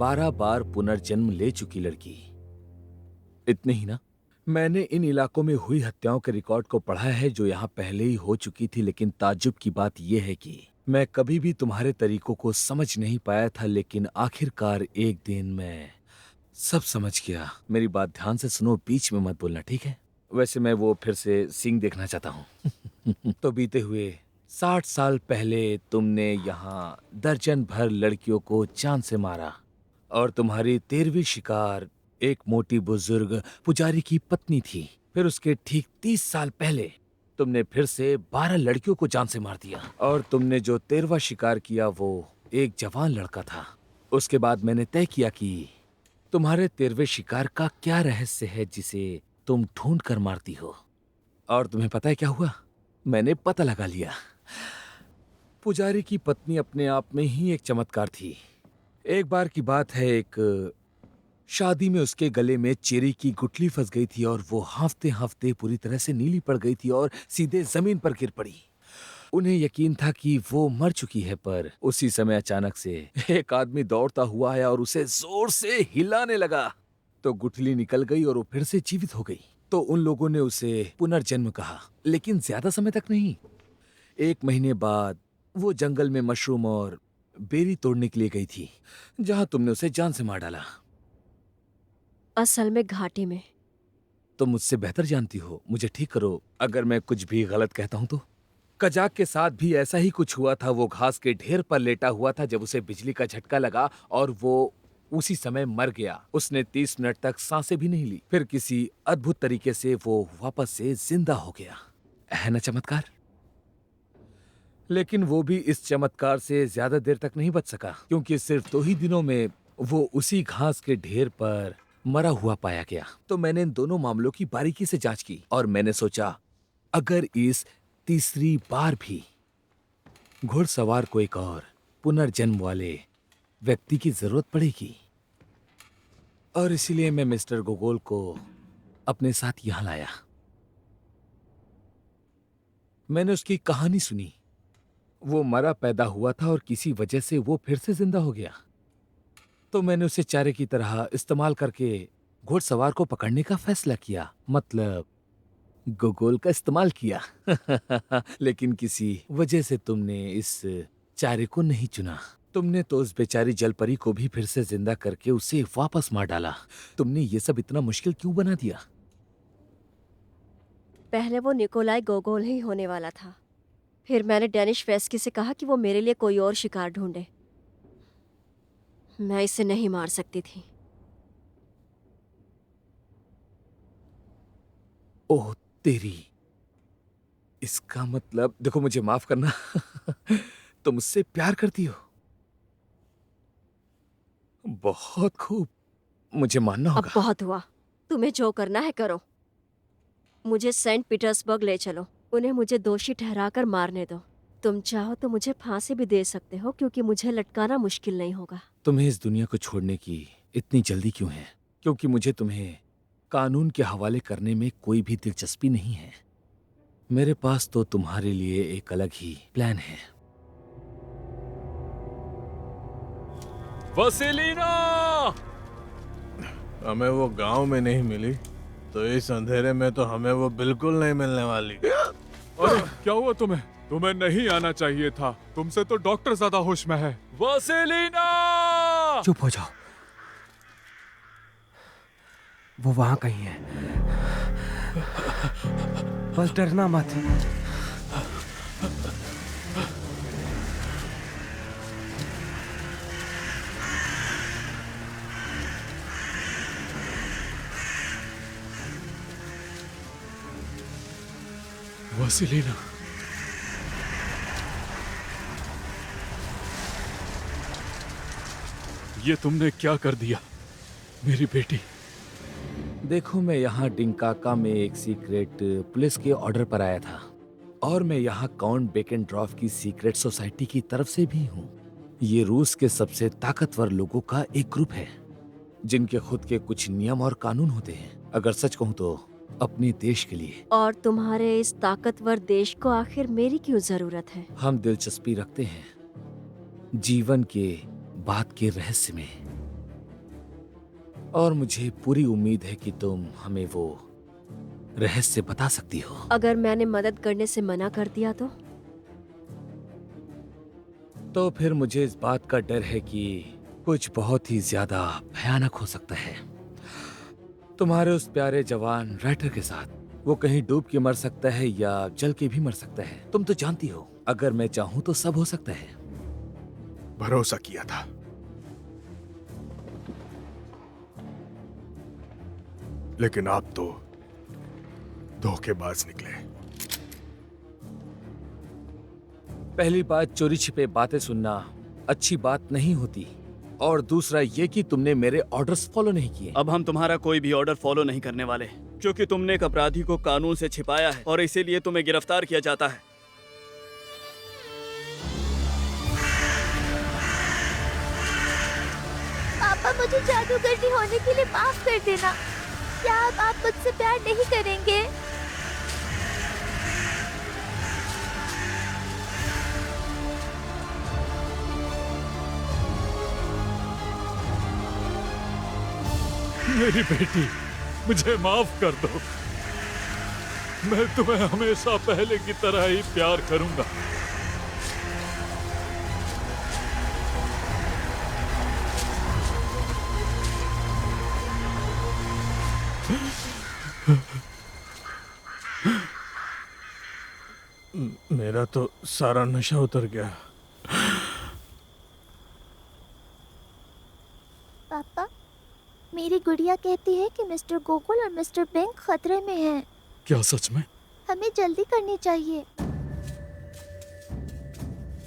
बारह बार पुनर्जन्म ले चुकी लड़की। इतने ही ना, मैंने इन इलाकों में हुई हत्याओं के रिकॉर्ड को पढ़ा है जो यहाँ पहले ही हो चुकी थी, लेकिन ताज्जुब की बात यह है कि मैं कभी भी तुम्हारे तरीकों को समझ नहीं पाया था, लेकिन आखिरकार एक दिन मैं सब समझ गया। मेरी बात ध्यान से सुनो, बीच में मत बोलना, ठीक है? वैसे मैं वो फिर से सींग देखना चाहता हूँ। तो बीते हुए 60 साल पहले तुमने यहाँ दर्जन भर लड़कियों को जान से मारा और तुम्हारी 13वीं शिकार एक मोटी बुजुर्ग पुजारी की पत्नी थी। फिर उसके ठीक 30 साल पहले तुमने फिर से 12 लड़कियों को जान से मार दिया और तुमने जो 13वां शिकार किया वो एक जवान लड़का था। उसके बाद मैंने तय किया कि तुम्हारे 13वें शिकार का क्या रहस्य है जिसे तुम ढूंढ कर मारती हो। और तुम्हें पता है क्या हुआ? मैंने पता लगा लिया। पुजारी की पत्नी अपने आप में ही एक चमत्कार थी। एक बार की बात है, एक शादी में उसके गले में चेरी की गुठली फंस गई थी और वो हांफते हांफते पूरी तरह से नीली पड़ गई थी और सीधे जमीन पर गिर पड़ी। उन्हें यकीन था कि वो मर चुकी है, पर उसी समय अचानक से एक आदमी दौड़ता हुआ आया और उसे जोर से हिलाने लगा तो गुठली निकल गई और वो फिर से जीवित हो गई। तो उन लोगों ने उसे पुनर्जन्म कहा, लेकिन ज्यादा समय तक नहीं। 1 महीने बाद वो जंगल में मशरूम और बेरी तोड़ने के लिए गई थी, जहां तुमने उसे जान से मार डाला। असल में घाटी में। तुम मुझसे बेहतर जानती हो, मुझे ठीक करो अगर मैं कुछ भी गलत कहता हूं तो। कजाक के साथ भी ऐसा ही कुछ हुआ था। वो घास के ढेर पर लेटा हुआ था जब उसे बिजली का झटका लगा और वो उसी समय मर गया। उसने 30 मिनट तक सांसें भी नहीं ली। फिर किसी अद्भुत तरीके से वो वापस से जिंदा हो गया। है ना चमत्कार? लेकिन वो भी इस चमत्कार से ज्यादा देर तक नहीं बच सका, क्योंकि सिर्फ 2 ही दिनों में वो उसी घास के ढेर पर मरा हुआ पाया गया। तो मैंने इन दोनों मामलों की बारीकी से जांच की और मैंने सोचा, अगर इस तीसरी बार भी घुड़सवार को एक और पुनर्जन्म वाले व्यक्ति की जरूरत पड़ेगी, और इसीलिए मैं मिस्टर गोगोल को अपने साथ यहां लाया। मैंने उसकी कहानी सुनी। वो मरा पैदा हुआ था और किसी वजह से वो फिर से जिंदा हो गया। तो मैंने उसे चारे की तरह इस्तेमाल करके घुड़सवार को पकड़ने का फैसला किया, मतलब गोगोल का इस्तेमाल किया। लेकिन किसी वजह से तुमने इस चारे को नहीं चुना। तुमने तो उस बेचारी जलपरी को भी फिर से जिंदा करके उसे वापस मार डाला। तुमने ये सब इतना मुश्किल क्यों बना दिया? पहले वो निकोलाई गोगोल ही होने वाला था। फिर मैंने डेनिश वेस्की से कहा कि वो मेरे लिए कोई और शिकार ढूंढे। मैं इसे नहीं मार सकती थी। ओह तेरी, इसका मतलब, देखो मुझे माफ करना। तुम मुझसे प्यार करती हो। बहुत खूब, मुझे मानना अब होगा। बहुत हुआ। तुम्हें जो करना है करो। मुझे सेंट पीटर्सबर्ग ले चलो। उन्हें मुझे दोषी ठहराकर मारने दो। तुम चाहो तो मुझे फांसी भी दे सकते हो, क्योंकि मुझे लटकाना मुश्किल नहीं होगा। तुम्हें इस दुनिया को छोड़ने की इतनी जल्दी क्यों है? क्योंकि मुझे तुम्हें कानून के हवाले करने में कोई भी दिलचस्पी नहीं है। मेरे पास तो तुम्हारे लिए एक अलग ही प्लान है। वसीलिना! हमें वो गांव में नहीं मिली तो इस अंधेरे में तो हमें वो बिल्कुल नहीं मिलने वाली। अरे क्या हुआ तुम्हें? तुम्हें नहीं आना चाहिए था। तुमसे तो डॉक्टर ज्यादा होश में है। वसीलिना! चुप हो जाओ, वो वहां कहीं है। बस डरना मत। वसीलिना, ये तुमने क्या कर दिया मेरी बेटी? देखो, मैं यहाँ डिंकाका में एक सीक्रेट पुलिस के ऑर्डर पर आया था, और मैं यहाँ काउंट बेकेनड्रॉफ की सीक्रेट सोसाइटी की तरफ से भी हूँ। ये रूस के सबसे ताकतवर लोगों का एक ग्रुप है, जिनके खुद के कुछ नियम और कानून होते हैं। अगर सच कहूँ तो अपने देश के लिए। और तुम्हारे इस ताकतवर देश को आखिर मेरी क्यों जरूरत है? हम दिलचस्पी रखते हैं जीवन के बाद के रहस्य में, और मुझे पूरी उम्मीद है कि तुम हमें वो रहस्य बता सकती हो। अगर मैंने मदद करने से मना कर दिया तो? तो फिर मुझे इस बात का डर है कि कुछ बहुत ही ज्यादा भयानक हो सकता है। तुम्हारे उस प्यारे जवान राइटर के साथ वो कहीं डूब के मर सकता है या जल के भी मर सकता है। तुम तो जानती हो, अगर मैं चाहूं तो सब हो सकता है। भरोसा किया था, लेकिन आप तो धोखेबाज निकले। पहली बात, चोरी छिपे बातें सुनना अच्छी बात नहीं होती, और दूसरा ये कि तुमने मेरे ऑर्डर्स फॉलो नहीं किए। अब हम तुम्हारा कोई भी ऑर्डर फॉलो नहीं करने वाले, क्योंकि तुमने एक अपराधी को कानून से छिपाया है और इसीलिए तुम्हें गिरफ्तार किया जाता है। पापा, मुझे जादूगरनी होने के लिए माफ कर देना। क्या आप मुझसे प्यार नहीं करेंगे? मेरी बेटी, मुझे माफ कर दो। मैं तुम्हें हमेशा पहले की तरह ही प्यार करूंगा। मेरा तो सारा नशा उतर गया। पापा, मेरी गुड़िया कहती है कि मिस्टर गोकुल और मिस्टर बिंग खतरे में हैं। क्या सच में? हमें जल्दी करनी चाहिए।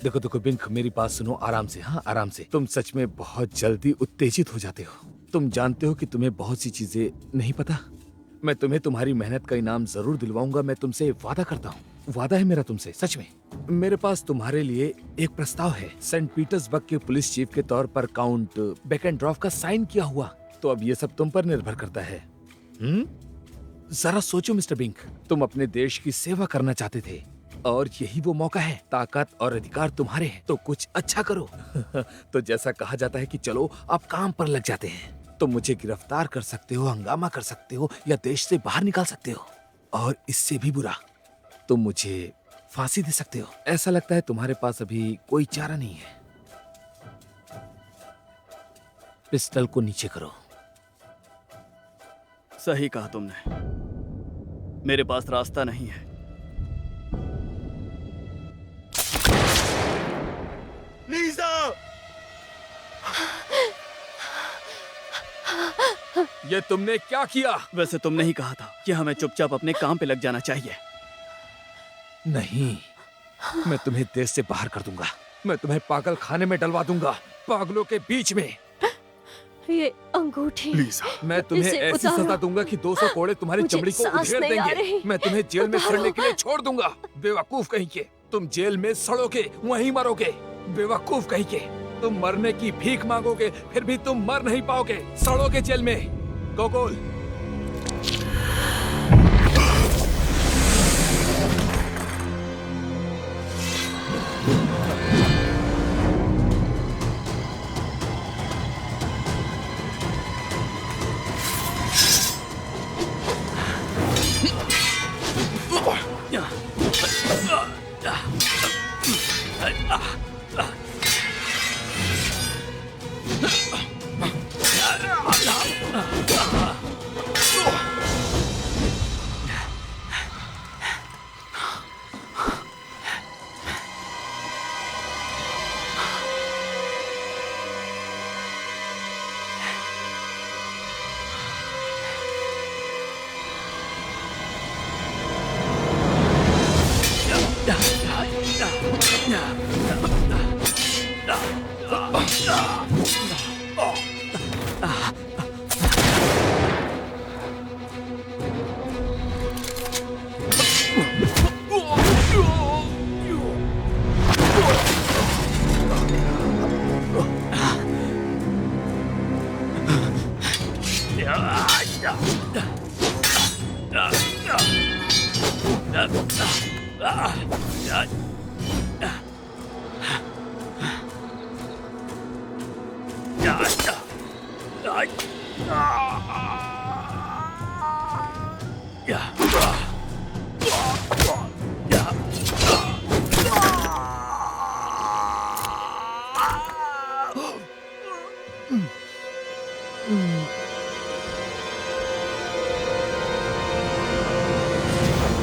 देखो देखो बिंक, मेरी बात सुनो आराम से। हाँ, आराम से। तुम सच में बहुत जल्दी उत्तेजित हो जाते हो। तुम जानते हो कि तुम्हें बहुत सी चीजें नहीं पता। मैं तुम्हें तुम्हारी मेहनत का इनाम जरूर दिलवाऊंगा। मैं तुमसे वादा करता हूँ, वादा है मेरा तुमसे, सच में। मेरे पास तुम्हारे लिए एक प्रस्ताव है। सेंट पीटर्सबर्ग के पुलिस चीफ के तौर पर काउंट बेकेनड्रॉफ का साइन किया हुआ। तो अब ये सब तुम पर निर्भर करता है। जरा सोचो मिस्टर बिंक, तुम अपने देश की सेवा करना चाहते थे और यही वो मौका है। ताकत और अधिकार तुम्हारे हैं, तो कुछ अच्छा करो। तो जैसा कहा जाता है कि चलो आप काम पर लग जाते हैं। तुम मुझे गिरफ्तार कर सकते हो, हंगामा कर सकते हो, या देश से बाहर निकाल सकते हो, और इससे भी बुरा तुम मुझे फांसी दे सकते हो। ऐसा लगता है तुम्हारे पास अभी कोई चारा नहीं है। पिस्टल को नीचे करो। सही कहा तुमने, मेरे पास रास्ता नहीं है। लीज़ा! ये तुमने क्या किया? वैसे तुमने ही कहा था कि हमें चुपचाप अपने काम पे लग जाना चाहिए। नहीं, मैं तुम्हें देश से बाहर कर दूंगा। मैं तुम्हें पागल खाने में डलवा दूंगा, पागलों के बीच में। ये अंगूठी, मैं तुम्हें ऐसी सजा दूंगा कि 200 कोड़े तुम्हारी चमड़ी को उधेड़ देंगे। मैं तुम्हें जेल में सड़ने के लिए छोड़ दूंगा। बेवकूफ कहीं के, तुम जेल में सड़ोगे, वहीं मरोगे। बेवकूफ कहीं के, तुम मरने की भीख मांगोगे, फिर भी तुम मर नहीं पाओगे, सड़ोगे जेल में। गोकुल,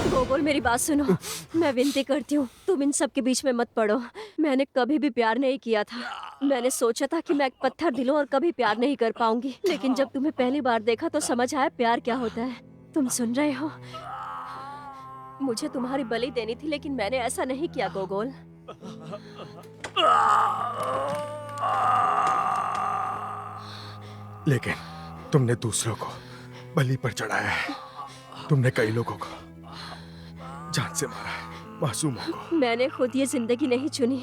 गोकुल मेरी बात सुनो, मैं विनती करती हूँ तुम इन सब के बीच में मत पड़ो। मैंने कभी भी प्यार नहीं किया था। मैंने सोचा था कि मैं एक पत्थर दिल हूं और कभी प्यार नहीं कर पाऊंगी, लेकिन जब तुम्हें पहली बार देखा तो समझ आया प्यार क्या होता है। तुम सुन रहे हो? मुझे तुम्हारी बलि देनी थी, लेकिन मैंने ऐसा नहीं किया गोकुल। लेकिन तुमने दूसरों को बलि पर चढ़ाया है। तुमने कई लोगों को जान से मारा है, मासूमों को। मैंने खुद ये जिंदगी नहीं चुनी,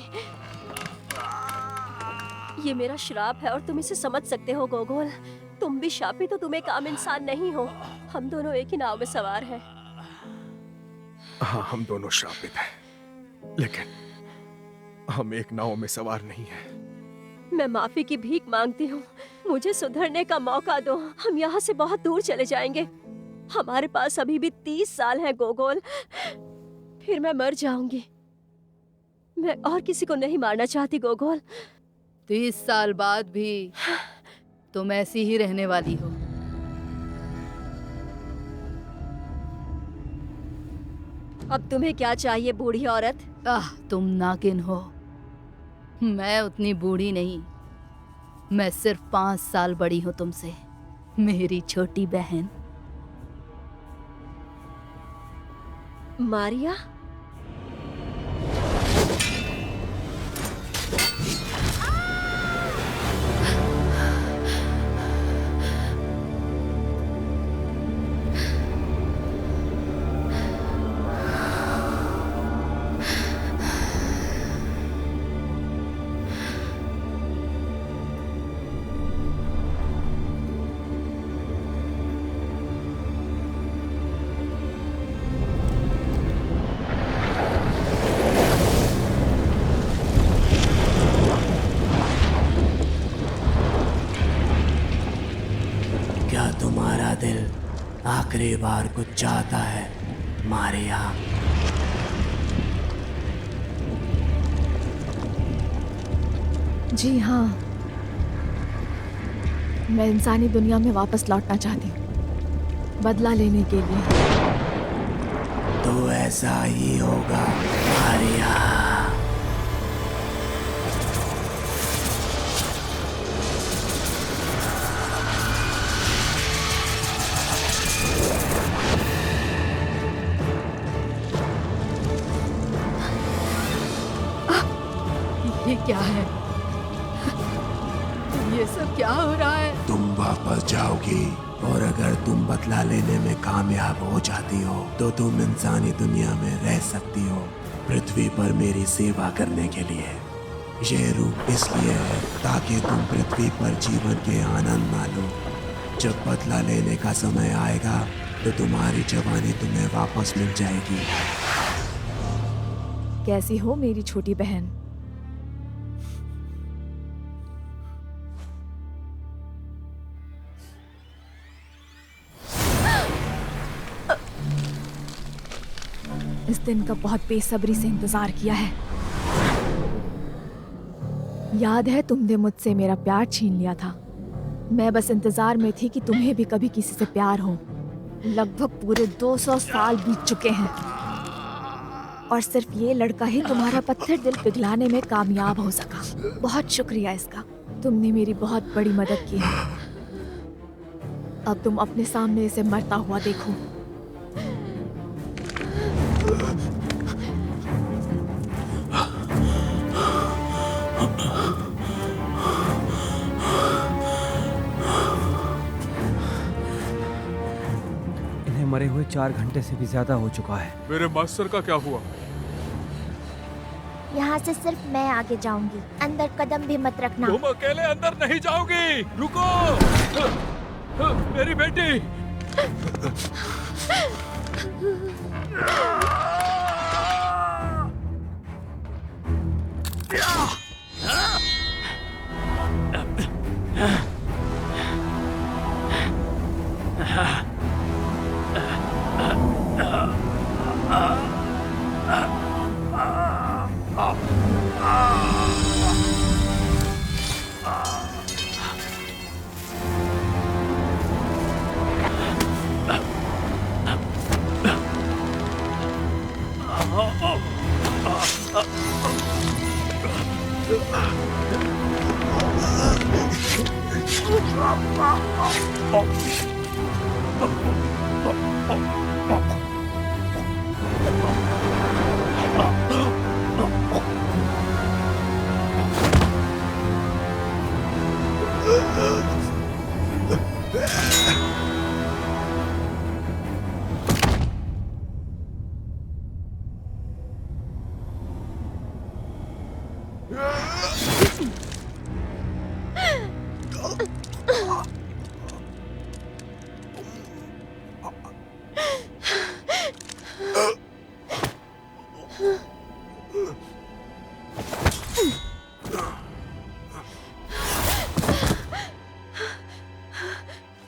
ये मेरा श्राप है और तुम इसे समझ सकते हो गोकुल। तुम भी शापित हो, तुम एक आम इंसान नहीं हो। हम दोनों एक ही नाव में सवार हैं। हाँ, हम दोनों श्रापित हैं, लेकिन हम एक नाव में सवार नहीं हैं। मैं माफी की भीख मांगती हूँ, मुझे सुधरने का मौका दो। हम यहाँ से बहुत दूर चले जाएंगे। हमारे पास अभी भी 30 साल हैं गोकुल, फिर मैं मर जाऊंगी। मैं और किसी को नहीं मारना चाहती गोकुल। 30 साल बाद भी तुम ऐसी ही रहने वाली हो। अब तुम्हें क्या चाहिए बूढ़ी औरत? तुम नागिन हो। मैं उतनी बूढ़ी नहीं, मैं सिर्फ 5 साल बड़ी हूँ तुमसे, मेरी छोटी बहन मारिया। तुम्हारा दिल आखिरी बार कुछ चाहता है मारिया? जी हाँ, मैं इंसानी दुनिया में वापस लौटना चाहती हूँ, बदला लेने के लिए। तो ऐसा ही होगा मारिया। ये क्या है? ये सब क्या हो रहा है? तुम वापस जाओगी और अगर तुम बदला लेने में कामयाब हो जाती हो तो तुम इंसानी दुनिया में रह सकती हो, पृथ्वी पर मेरी सेवा करने के लिए। ये रूप इसलिए है ताकि तुम पृथ्वी पर जीवन के आनंद मानो। जब बदला लेने का समय आएगा तो तुम्हारी जवानी तुम्हें वापस मिल जाएगी। कैसी हो मेरी छोटी बहन? इस दिन का बहुत बेसब्री से इंतजार किया है। याद है तुमने मुझसे मेरा प्यार छीन लिया था। मैं बस इंतजार में थी कि तुम्हें भी कभी किसी से प्यार हो। लगभग पूरे 200 साल बीत चुके हैं और सिर्फ ये लड़का ही तुम्हारा पत्थर दिल पिघलाने में कामयाब हो सका। बहुत शुक्रिया इसका, तुमने मेरी बहुत बड़ी मदद की है। अब तुम अपने सामने इसे मरता हुआ देखो। इन्हें मरे हुए 4 घंटे से भी ज्यादा हो चुका है। मेरे मास्टर का क्या हुआ? यहाँ से सिर्फ मैं आगे जाऊंगी, अंदर कदम भी मत रखना। तुम अकेले अंदर नहीं जाओगी। रुको, मेरी बेटी।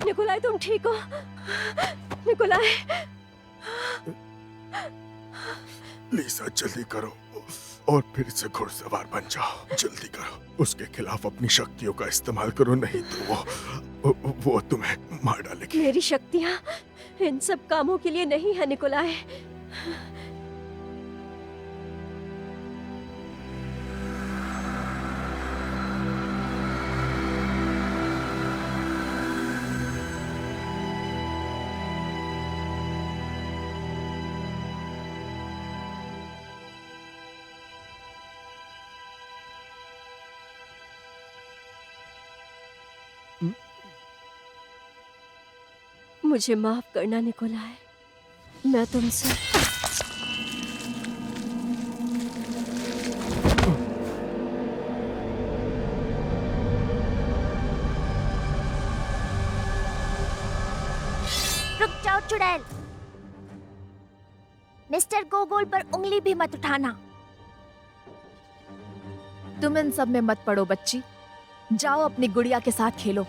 निकोलाई, तुम ठीक हो? निकोलाई, लीसा जल्दी करो और फिर से घुड़सवार बन जाओ। जल्दी करो, उसके खिलाफ अपनी शक्तियों का इस्तेमाल करो, नहीं तो वो तुम्हें मार डालेगी। मेरी शक्तियाँ इन सब कामों के लिए नहीं है निकोलाई। मुझे माफ करना निकोलाई, मैं तुमसे रुक जाओ चुड़ैल। मिस्टर गोगोल पर उंगली भी मत उठाना। तुम इन सब में मत पड़ो बच्ची, जाओ अपनी गुड़िया के साथ खेलो।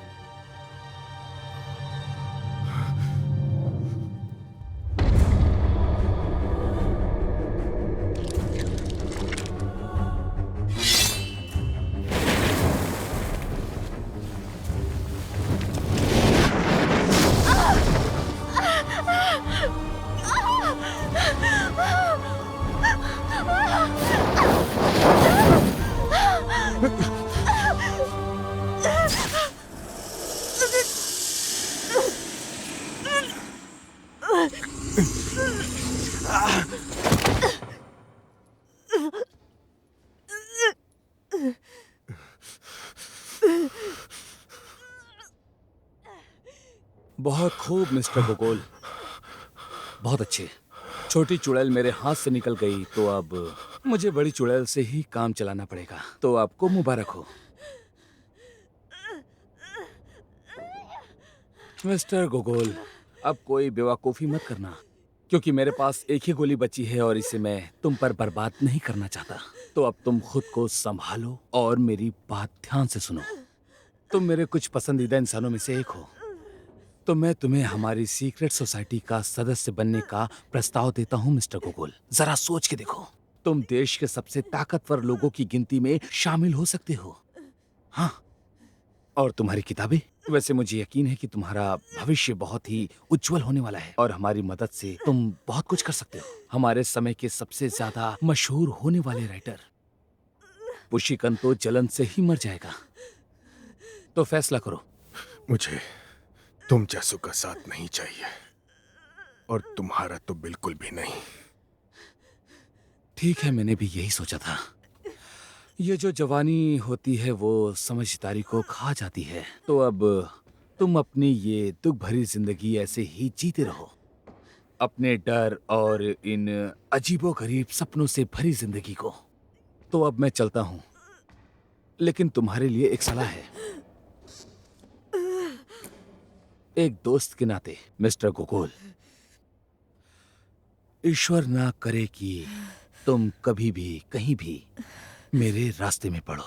बहुत खूब मिस्टर गोगोल, बहुत अच्छे। छोटी चुड़ैल मेरे हाथ से निकल गई तो अब मुझे बड़ी चुड़ैल से ही काम चलाना पड़ेगा। तो आपको मुबारक हो मिस्टर गोगोल। अब कोई बेवकूफ़ी मत करना, क्योंकि मेरे पास एक ही गोली बची है और इसे मैं तुम पर बर्बाद नहीं करना चाहता। तो अब तुम खुद को संभालो और मेरी बात ध्यान से सुनो। तुम मेरे कुछ पसंदीदा इंसानों में से एक हो, तो मैं तुम्हें हमारी सीक्रेट सोसाइटी का सदस्य बनने का प्रस्ताव देता हूँ मिस्टर गोगोल। जरा सोच के देखो, तुम देश के सबसे ताकतवर लोगों की गिनती में शामिल हो सकते हो। हाँ, और तुम्हारी किताबें, वैसे मुझे यकीन है कि तुम्हारा भविष्य बहुत ही उज्जवल होने वाला है और हमारी मदद से तुम बहुत कुछ कर सकते हो। हमारे समय के सबसे ज्यादा मशहूर होने वाले राइटर पुशिकन तो जलन से ही मर जाएगा। तो फैसला करो। मुझे तुम जैसों का साथ नहीं चाहिए, और तुम्हारा तो बिल्कुल भी नहीं। ठीक है, मैंने भी यही सोचा था। ये जो जवानी होती है वो समझदारी को खा जाती है। तो अब तुम अपनी ये दुख भरी जिंदगी ऐसे ही जीते रहो, अपने डर और इन अजीबोगरीब सपनों से भरी जिंदगी को। तो अब मैं चलता हूँ, लेकिन तुम्हारे लिए एक सलाह है। एक दोस्त के नाते मिस्टर गोगोल, ईश्वर ना करे कि तुम कभी भी कहीं भी मेरे रास्ते में पड़ो।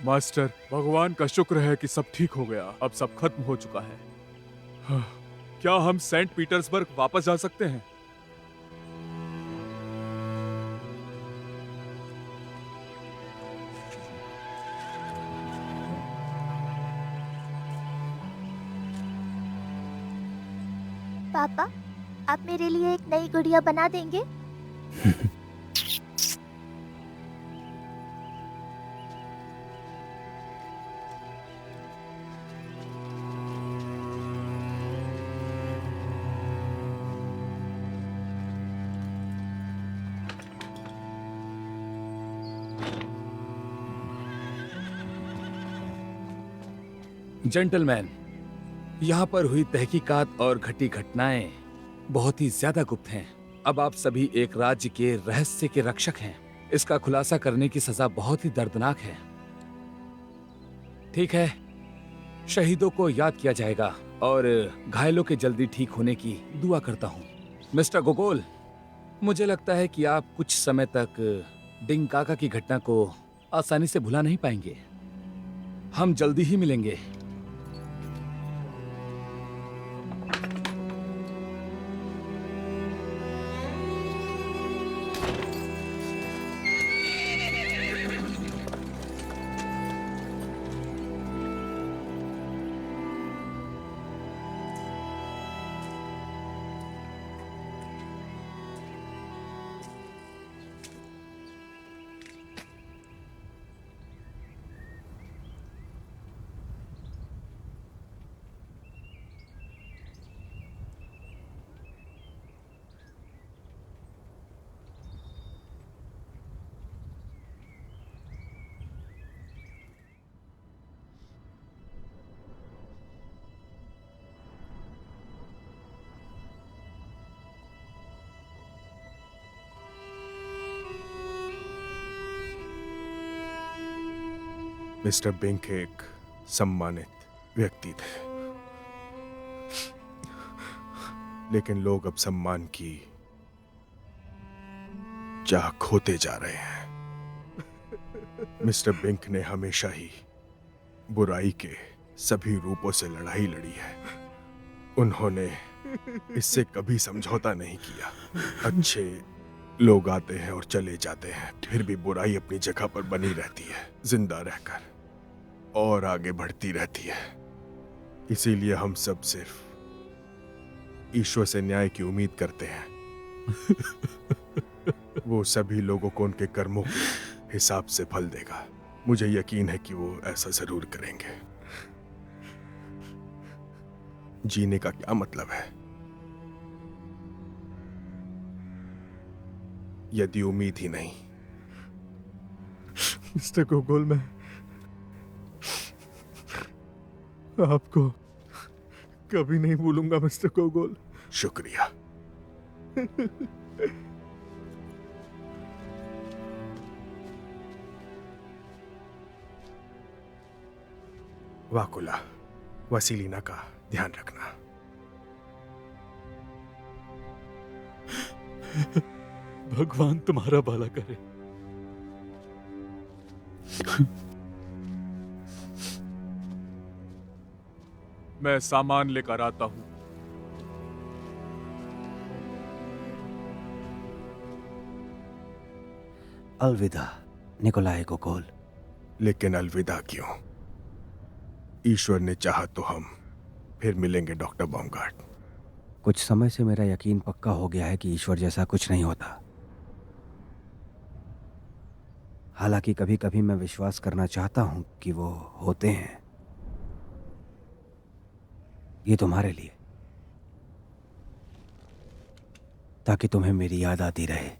मास्टर, भगवान का शुक्र है कि सब ठीक हो गया। अब सब खत्म हो चुका है। हाँ, क्या हम सेंट पीटर्सबर्ग वापस जा सकते हैं? पापा, आप मेरे लिए एक नई गुड़िया बना देंगे? जेंटलमैन, यहाँ पर हुई तहकीकात और घटी घटनाएं बहुत ही ज्यादा गुप्त हैं। अब आप सभी एक राज्य के रहस्य के रक्षक हैं। इसका खुलासा करने की सजा बहुत ही दर्दनाक है। ठीक है, शहीदों को याद किया जाएगा और घायलों के जल्दी ठीक होने की दुआ करता हूँ। मिस्टर गोगोल, मुझे लगता है कि आप कुछ समय तक डिंग काका की घटना को आसानी से भुला नहीं पाएंगे। हम जल्दी ही मिलेंगे। मिस्टर बिंक एक सम्मानित व्यक्ति थे, लेकिन लोग अब सम्मान की चाह खोते जा रहे हैं। मिस्टर बिंक ने हमेशा ही बुराई के सभी रूपों से लड़ाई लड़ी है। उन्होंने इससे कभी समझौता नहीं किया। अच्छे लोग आते हैं और चले जाते हैं, फिर भी बुराई अपनी जगह पर बनी रहती है, जिंदा रहकर और आगे बढ़ती रहती है। इसीलिए हम सब सिर्फ ईश्वर से न्याय की उम्मीद करते हैं। वो सभी लोगों को उनके कर्मों के हिसाब से फल देगा। मुझे यकीन है कि वो ऐसा जरूर करेंगे। जीने का क्या मतलब है यदि उम्मीद ही नहीं? मिस्टर गोगोल, मैं आपको कभी नहीं भूलूंगा मिस्टर गोगोल। शुक्रिया। वाकुला, वसीलिना का ध्यान रखना। भगवान तुम्हारा भला करे। मैं सामान लेकर आता हूं। अलविदा निकोलाई गोगोल। लेकिन अलविदा क्यों? ईश्वर ने चाहा तो हम फिर मिलेंगे डॉक्टर बॉमगार्ड। कुछ समय से मेरा यकीन पक्का हो गया है कि ईश्वर जैसा कुछ नहीं होता। हालांकि कभी कभी मैं विश्वास करना चाहता हूं कि वो होते हैं। ये तुम्हारे लिए, ताकि तुम्हें मेरी याद आती रहे।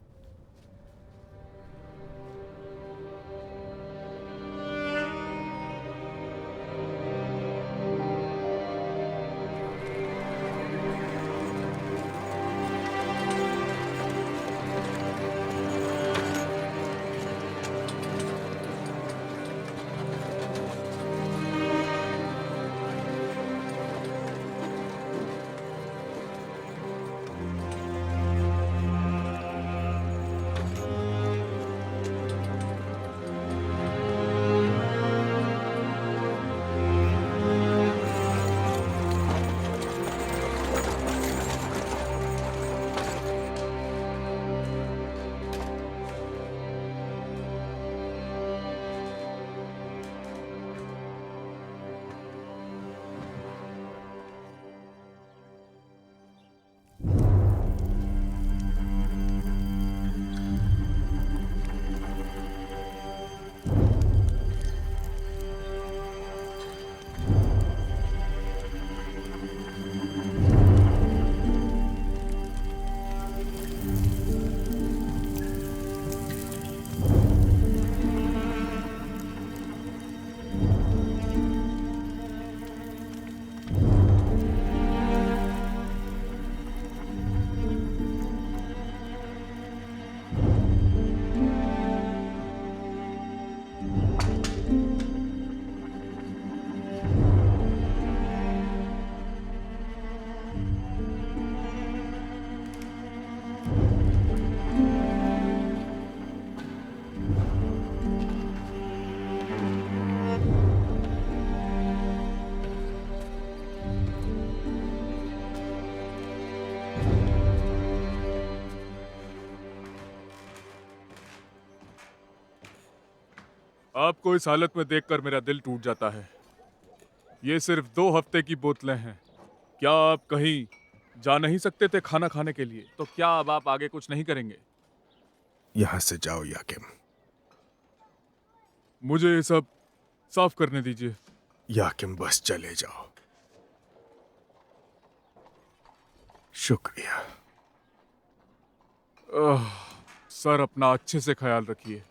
आपको इस हालत में देखकर मेरा दिल टूट जाता है। ये सिर्फ 2 हफ्ते की बोतलें हैं। क्या आप कहीं जा नहीं सकते थे खाना खाने के लिए? तो क्या अब आप आगे कुछ नहीं करेंगे? यहां से जाओ याकिम। मुझे ये सब साफ करने दीजिए। याकिम बस चले जाओ। शुक्रिया। सर, अपना अच्छे से ख्याल रखिए।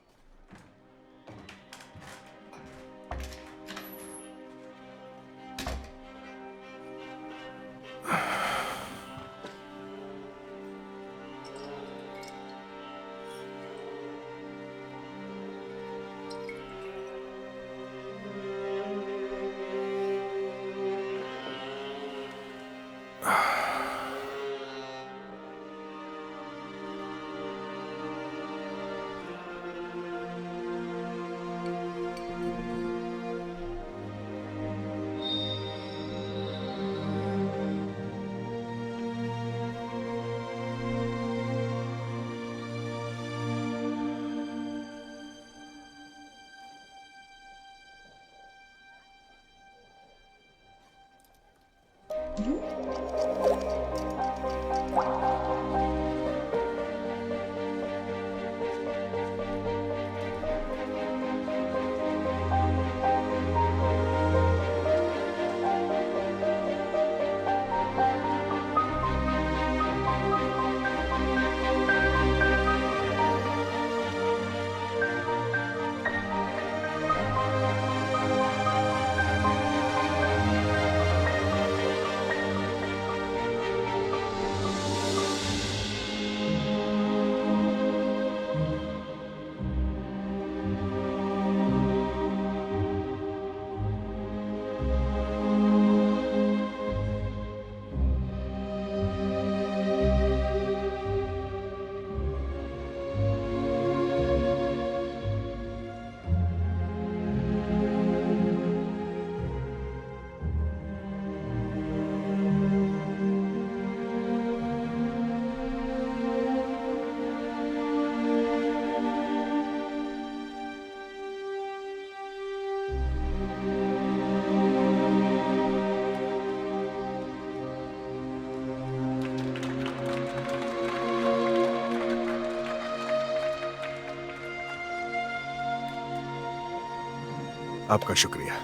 आपका शुक्रिया।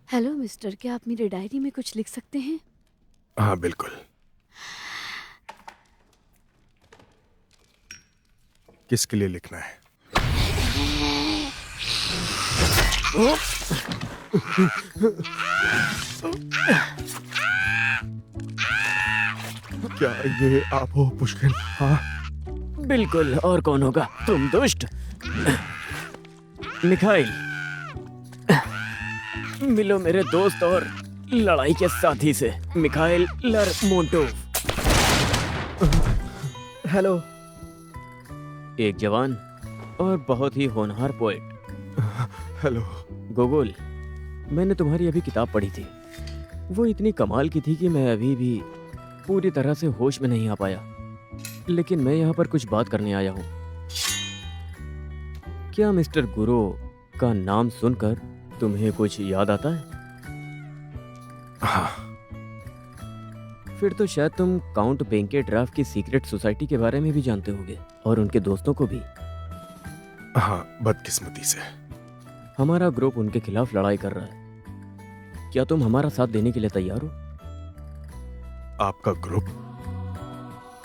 हेलो मिस्टर, क्या आप मेरी डायरी में कुछ लिख सकते हैं? हाँ बिल्कुल। किसके लिए लिखना है? क्या ये आप हो पुष्किन? हाँ बिल्कुल, और कौन होगा? तुम दुष्ट मिखाइल। मिलो मेरे दोस्त और लड़ाई के साथी से, मिखाइल लरमोंटोव। हेलो। एक जवान और बहुत ही होनहार पोएट। हेलो। गोगोल, मैंने तुम्हारी अभी किताब पढ़ी थी। वो इतनी कमाल की थी कि मैं अभी भी पूरी तरह से होश में नहीं आ पाया। लेकिन मैं यहाँ पर कुछ बात करने आया हूँ। क्या मिस्टर गुरो का नाम सुनकर तुम्हें कुछ याद आता है? हाँ। फिर तो शायद तुम काउंट बेंकेड्राफ की सीक्रेट सोसाइटी के बारे में भी जानते होगे, और उनके दोस्तों को भी। हाँ, बदकिस्मती से। हमारा ग्रुप उनके खिलाफ लड़ाई कर रहा है। क्या तुम हमारा साथ देने के लिए तैयार हो? आपका ग्रुप?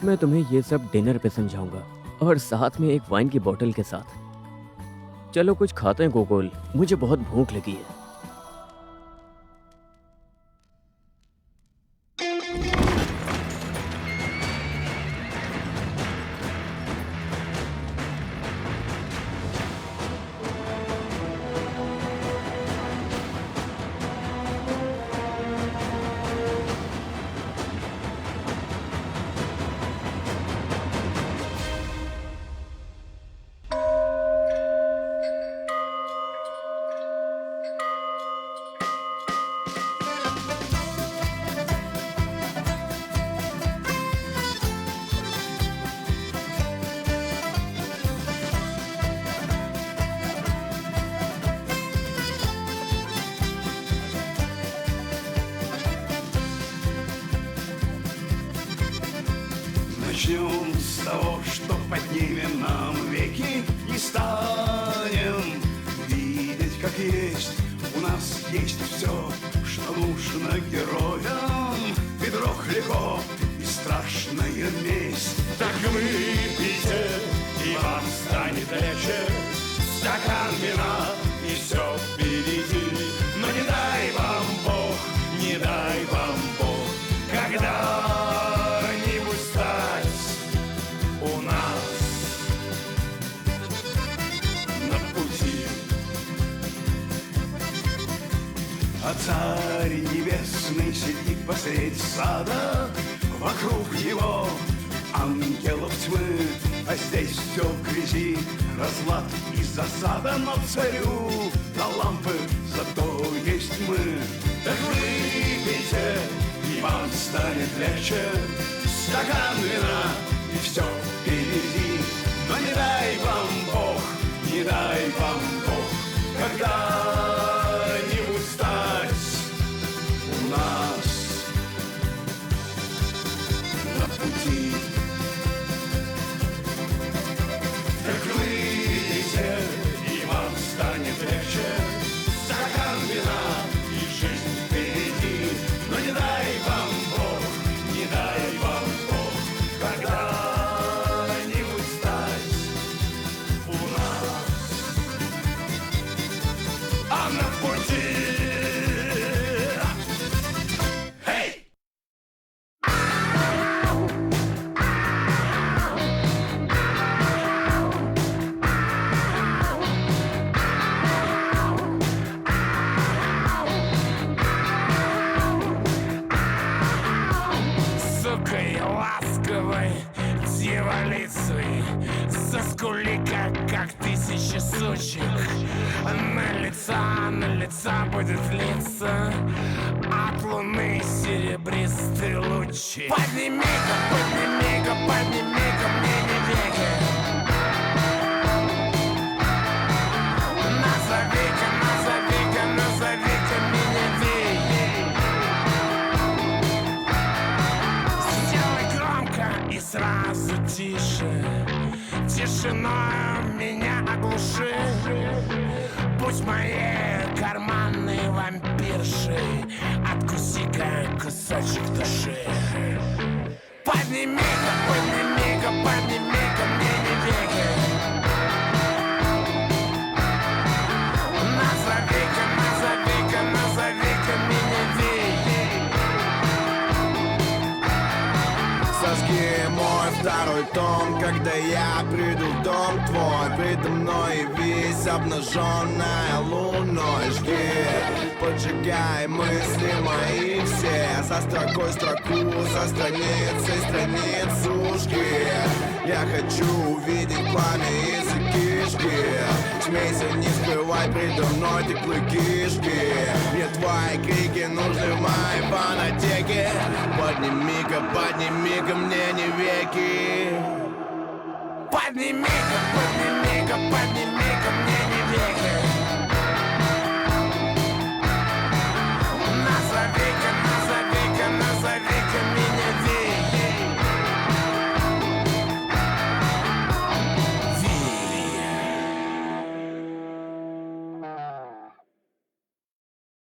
मैं तुम्हें ये सब डिनर पे समझाऊंगा, और साथ में एक वाइन की बोतल के साथ। चलो कुछ खाते हैं गोगोल, मुझे बहुत भूख लगी है। начнем с того, что поднимем нам веки и станем видеть, как есть. У нас есть все, что нужно героям. Ведро хлебов и страшная месть. Так выпейте, и вам станет легче. Стакан вина, и все впереди. Но не дай вам Бог, не дай вам Бог когда-нибудь стать у нас на пути. А царь небесный сидит посредь сада, вокруг него ангелов тьмы, а здесь все в грязи, разлад и засада. Но царю на лампы зато есть мы. Так выпейте, и вам станет легче. Стакан вина, и все впереди. Но не дай вам Бог, не дай вам Бог когда-нибудь стать у нас на пути. Так выпейте, и вам станет легче. Стакан вина, и жизнь впереди. Но не дай вам Бог, не дай вам Бог когда-нибудь стать у нас на пути. Эй! Сукой ласковой дьяволицей заскули, как тысячи сучек. На лица будет литься от луны серебристые лучи. Подними-ка, подними-ка, подними-ка мне не веки. Назови-ка, назови-ка, назови-ка меня веки. Сделай громко и сразу тише. Тишиной меня оглуши. Будь моей карманной вампиршей, откуси-ка кусочек души. Подними-ка, подними-ка, подними-ка мне не веки. Назови-ка, назови-ка, назови-ка меня веки. Сожги мой второй том, когда я приду в дом твой. Предо мной весь обнаженная луной. Жги, поджигай мысли мои все. За строкой строку, за страницей страницу жги. Я хочу увидеть пламя из кишки. Смейся, не скрывай предо мной ты клыки жги. Мне твои крики нужны в моей фонотеке. Подними-ка, подними-ка мне не веки. Подними-ка, подними-ка, подними-ка мне не веки.